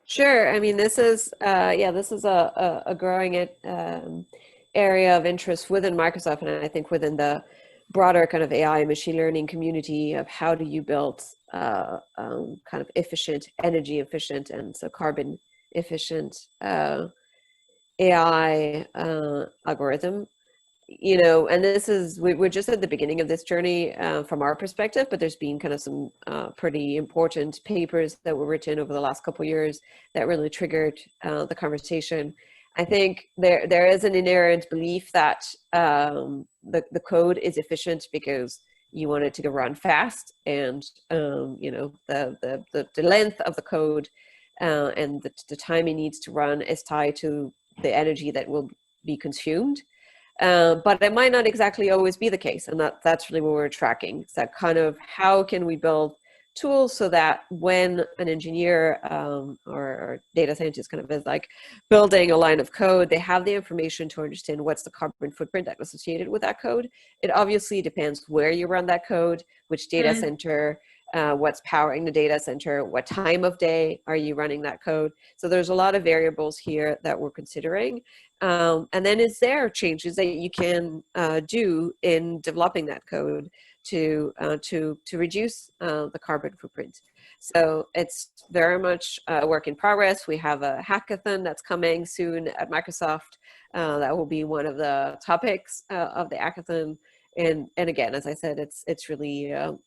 Sure. I mean, this is a growing area of interest within Microsoft, and I think within the broader kind of AI and machine learning community of how do you build kind of efficient, energy efficient, and so carbon efficient AI algorithm. You know, and this is, we're just at the beginning of this journey from our perspective, but there's been kind of some pretty important papers that were written over the last couple of years that really triggered the conversation. I think there is an inherent belief that the code is efficient because you want it to run fast, and you know, the length of the code and the time it needs to run is tied to the energy that will be consumed. But it might not exactly always be the case, and that's really what we're tracking. It's that kind of, how can we build tools so that when an engineer or data scientist kind of is like building a line of code, they have the information to understand what's the carbon footprint that's associated with that code. It obviously depends where you run that code, which data center, what's powering the data center, what time of day are you running that code. So there's a lot of variables here that we're considering. And then is there changes that you can do in developing that code to reduce the carbon footprint? So it's very much a work in progress. We have a hackathon that's coming soon at Microsoft. That will be one of the topics of the hackathon. And again, as I said, it's really a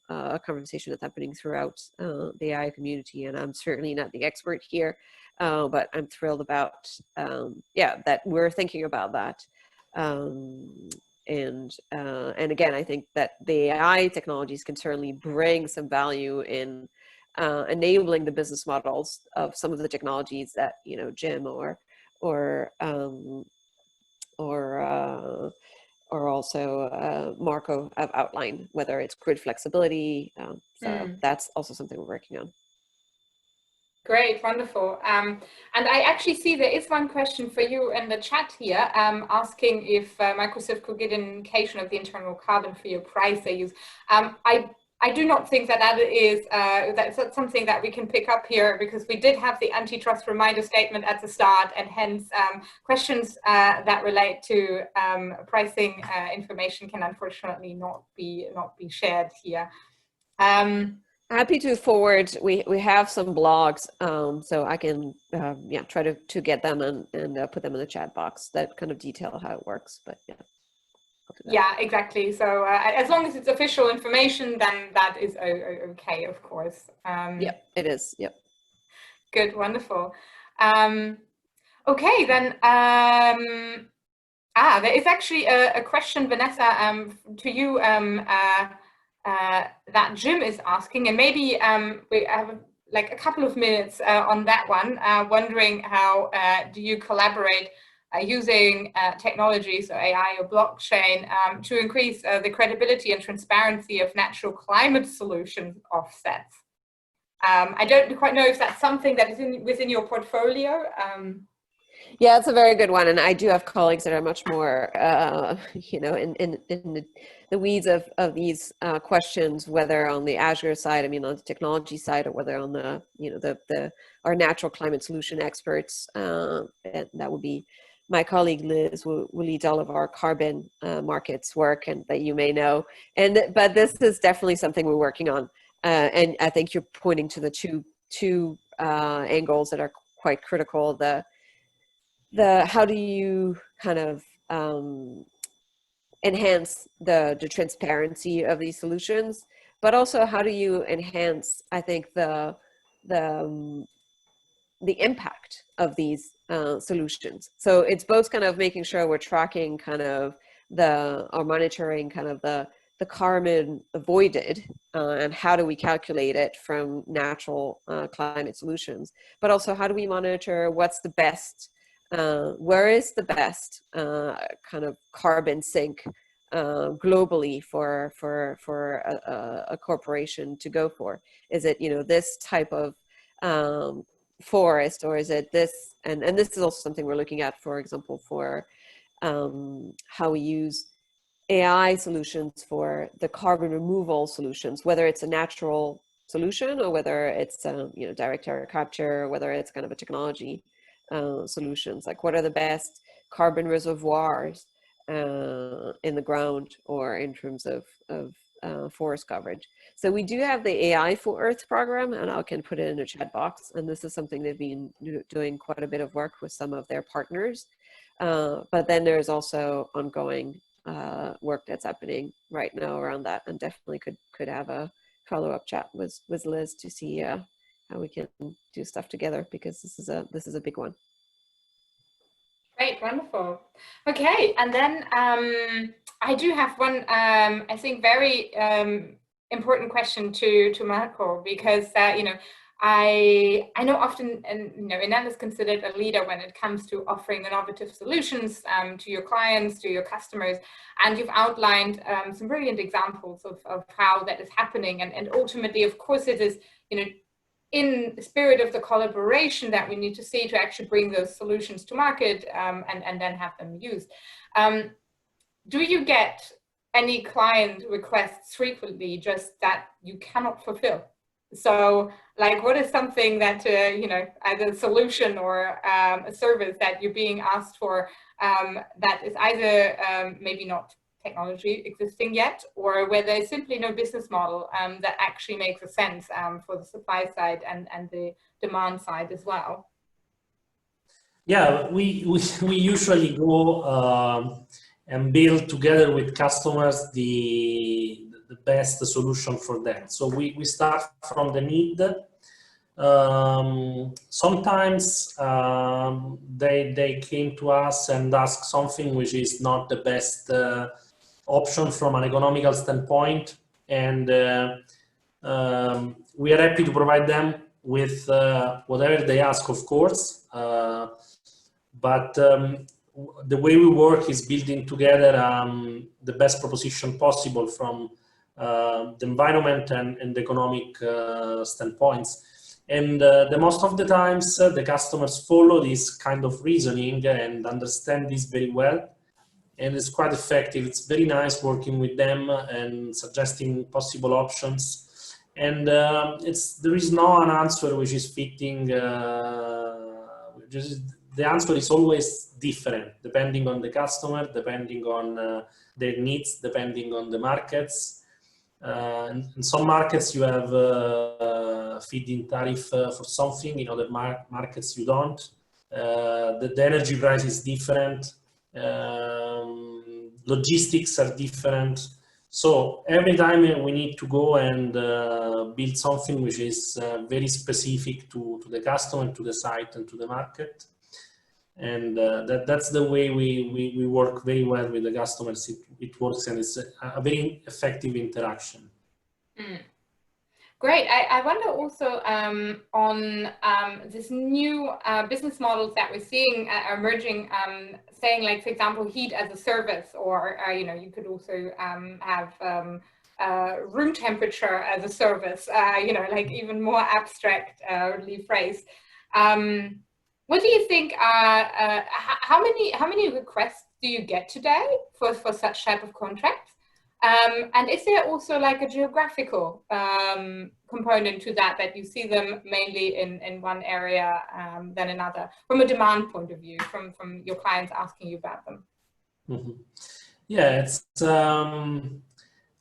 conversation that's happening throughout the AI community. And I'm certainly not the expert here, but I'm thrilled about, that we're thinking about that. And again, I think that the AI technologies can certainly bring some value in enabling the business models of some of the technologies that, Jim or also Marco have outlined, whether it's grid flexibility. So that's also something we're working on. Great, wonderful. And I actually see there is one question for you in the chat here, asking if Microsoft could get an indication of the internal carbon for your price they use. I do not think that is that's something that we can pick up here, because we did have the antitrust reminder statement at the start, and hence questions that relate to pricing information can unfortunately not be shared here. Happy to forward. We have some blogs, so I can try to get them and put them in the chat box that kind of detail how it works. But yeah, exactly. So as long as it's official information, then that is okay, of course. Yep, it is. Yep. Good, wonderful. Okay, then. There is actually a question, Vanessa, to you. That Jim is asking, and maybe we have like a couple of minutes on that one, wondering how do you collaborate using technologies or AI or blockchain to increase the credibility and transparency of natural climate solutions offsets. I don't quite know if that's something that is within your portfolio. Yeah, it's a very good one, and I do have colleagues that are much more, in the weeds of these questions, whether on the Azure side, on the technology side, or whether on the our natural climate solution experts. And that would be my colleague Liz, who leads all of our carbon markets work, and that you may know. But this is definitely something we're working on, and I think you're pointing to the two angles that are quite critical. The how do you kind of enhance the transparency of these solutions, but also how do you enhance, I think, the impact of these solutions. So it's both kind of making sure we're tracking kind of or monitoring kind of the carbon avoided and how do we calculate it from natural climate solutions, but also how do we monitor what's the best, where is the best kind of carbon sink globally for a corporation to go for? Is it this type of forest, or is it this? And this is also something we're looking at, for example, for how we use AI solutions for the carbon removal solutions, whether it's a natural solution or whether it's direct air capture, or whether it's kind of a technology solutions. Like, what are the best carbon reservoirs in the ground or in terms of forest coverage? So we do have the AI for Earth program, and I can put it in a chat box, and this is something they've been doing quite a bit of work with some of their partners, but then there's also ongoing work that's happening right now around that, and definitely could have a follow-up chat with Liz to see how we can do stuff together, because this is a big one. Great, wonderful. Okay, and then I do have one, I think, very important question to Marco, because I know often, and Inan is considered a leader when it comes to offering innovative solutions to your clients, to your customers, and you've outlined some brilliant examples of how that is happening, and ultimately, of course, it is in the spirit of the collaboration that we need to see to actually bring those solutions to market and then have them used. Do you get any client requests frequently just that you cannot fulfill? So, like, what is something that, either a solution or a service that you're being asked for that is either maybe not technology existing yet, or where there's simply no business model that actually makes a sense for the supply side and the demand side as well? Yeah, we usually go and build together with customers the best solution for them. So we start from the need. Sometimes they came to us and ask something which is not the best option from an economical standpoint, and we are happy to provide them with whatever they ask, of course. But the way we work is building together the best proposition possible from the environment and the economic standpoints. And the most of the times, the customers follow this kind of reasoning and understand this very well. And it's quite effective. It's very nice working with them and suggesting possible options. And there is no an answer which is fitting. The answer is always different, depending on the customer, depending on their needs, depending on the markets. In some markets, you have feed-in tariff for something. In other markets, you don't. The energy price is different. Logistics are different. So every time we need to go and build something which is very specific to the customer, to the site, and to the market. And that's the way we work very well with the customers. It works, and it's a very effective interaction. Mm. Great. I wonder also on this new business models that we're seeing emerging, saying, like, for example, heat as a service, or you could also have room temperature as a service. Like even more abstractly phrased. What do you think? How many requests do you get today for such type of contracts? And is there also like a geographical component to that you see them mainly in one area than another, from a demand point of view, from your clients asking you about them? Mm-hmm. Yeah,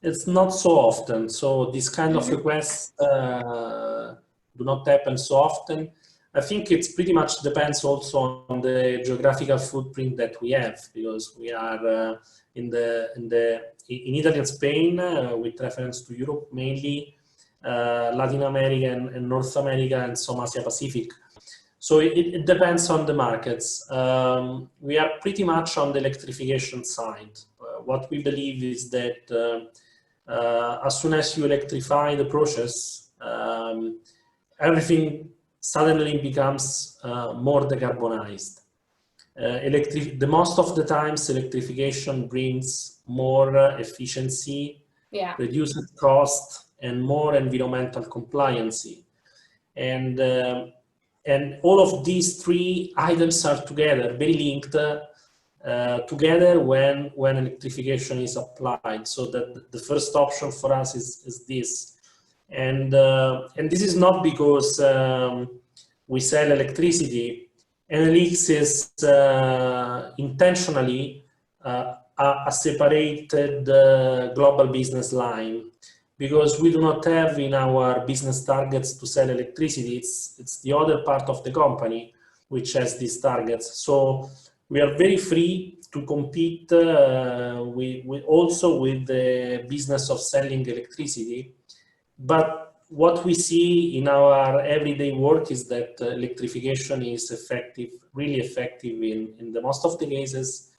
it's not so often. So this kind of requests do not happen so often. I think it's pretty much depends also on the geographical footprint that we have, because we are in Italy and Spain, with reference to Europe mainly, Latin America and North America, and some Asia Pacific. So it depends on the markets. We are pretty much on the electrification side. What we believe is that as soon as you electrify the process, everything suddenly becomes more decarbonized. The most of the times, electrification brings more efficiency, reduces cost, and more environmental compliancy. And all of these three items are together, very linked together when electrification is applied. So that the first option for us is this. And this is not because we sell electricity. NLX is intentionally a separated global business line, because we do not have in our business targets to sell electricity. It's the other part of the company which has these targets. So we are very free to compete also with the business of selling electricity. But what we see in our everyday work is that electrification is effective, really effective in the most of the cases,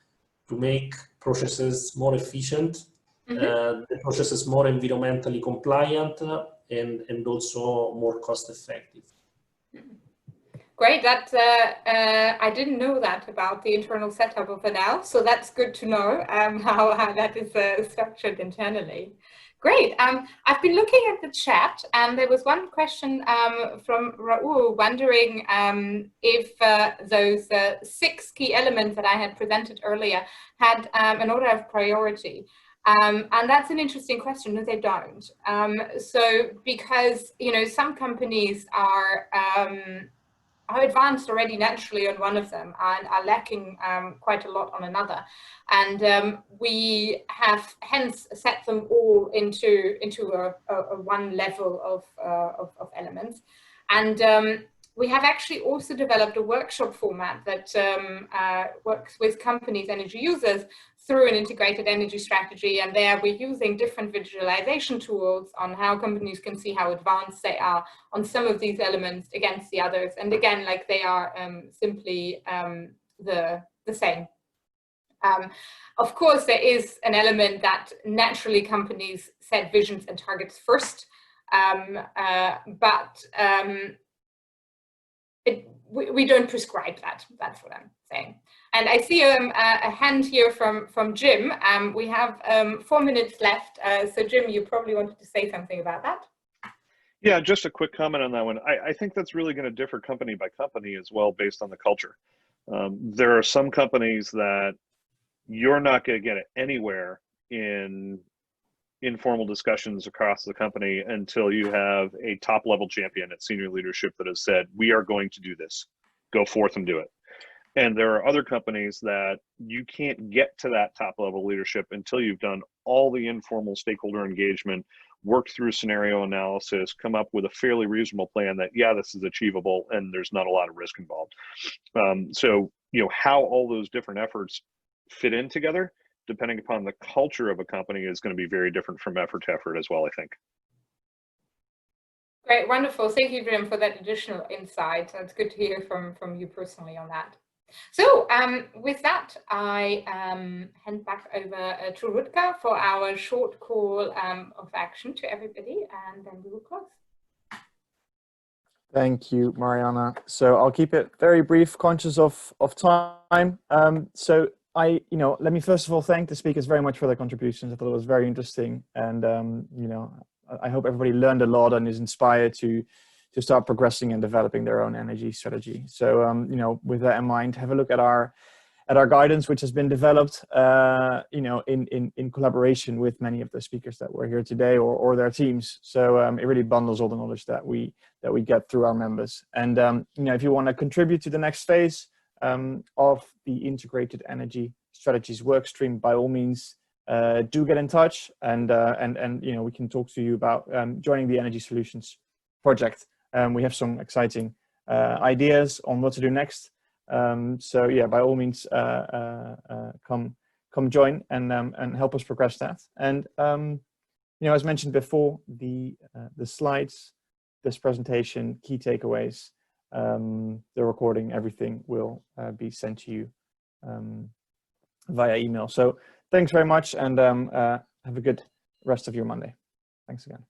to make processes more efficient, the processes more environmentally compliant, and also more cost effective. Great. That I didn't know that about the internal setup of Vanessa, so that's good to know how that is structured internally. Great. I've been looking at the chat, and there was one question from Raoul wondering if those 6 key elements that I had presented earlier had an order of priority. And that's an interesting question. No, they don't. So because, some companies are are advanced already naturally on one of them and are lacking quite a lot on another. And we have hence set them all into a one level of elements. And we have actually also developed a workshop format that works with companies, energy users, through an integrated energy strategy. And there we're using different visualization tools on how companies can see how advanced they are on some of these elements against the others. And again, like they are simply the same. Of course, there is an element that naturally companies set visions and targets first, but we don't prescribe that. That's what I'm saying. And I see a hand here from Jim. We have 4 minutes left. So Jim, you probably wanted to say something about that. Yeah, just a quick comment on that one. I think that's really going to differ company by company as well, based on the culture. There are some companies that you're not going to get it anywhere in informal discussions across the company until you have a top level champion at senior leadership that has said, we are going to do this, go forth and do it. And there are other companies that you can't get to that top level leadership until you've done all the informal stakeholder engagement, worked through scenario analysis, come up with a fairly reasonable plan that, yeah, this is achievable and there's not a lot of risk involved. So, you know, how all those different efforts fit in together, depending upon the culture of a company, is going to be very different from effort to effort as well, I think. Great, wonderful. Thank you, Jim, for that additional insight. It's good to hear from you personally on that. So with that, I hand back over to Rutger for our short call of action to everybody, and then we will close. Thank you, Mariana. So I'll keep it very brief, conscious of time. So let me first of all thank the speakers very much for their contributions. I thought it was very interesting, and I hope everybody learned a lot and is inspired to start progressing and developing their own energy strategy. So with that in mind, have a look at our guidance, which has been developed in collaboration with many of the speakers that were here today or their teams. So it really bundles all the knowledge that we get through our members. And if you want to contribute to the next phase of the integrated energy strategies workstream, by all means do get in touch, and we can talk to you about joining the Energy Solutions project. We have some exciting ideas on what to do next. So yeah, by all means, come join and help us progress that. And as mentioned before, the slides, this presentation, key takeaways, the recording, everything will be sent to you via email. So thanks very much, and have a good rest of your Monday. Thanks again.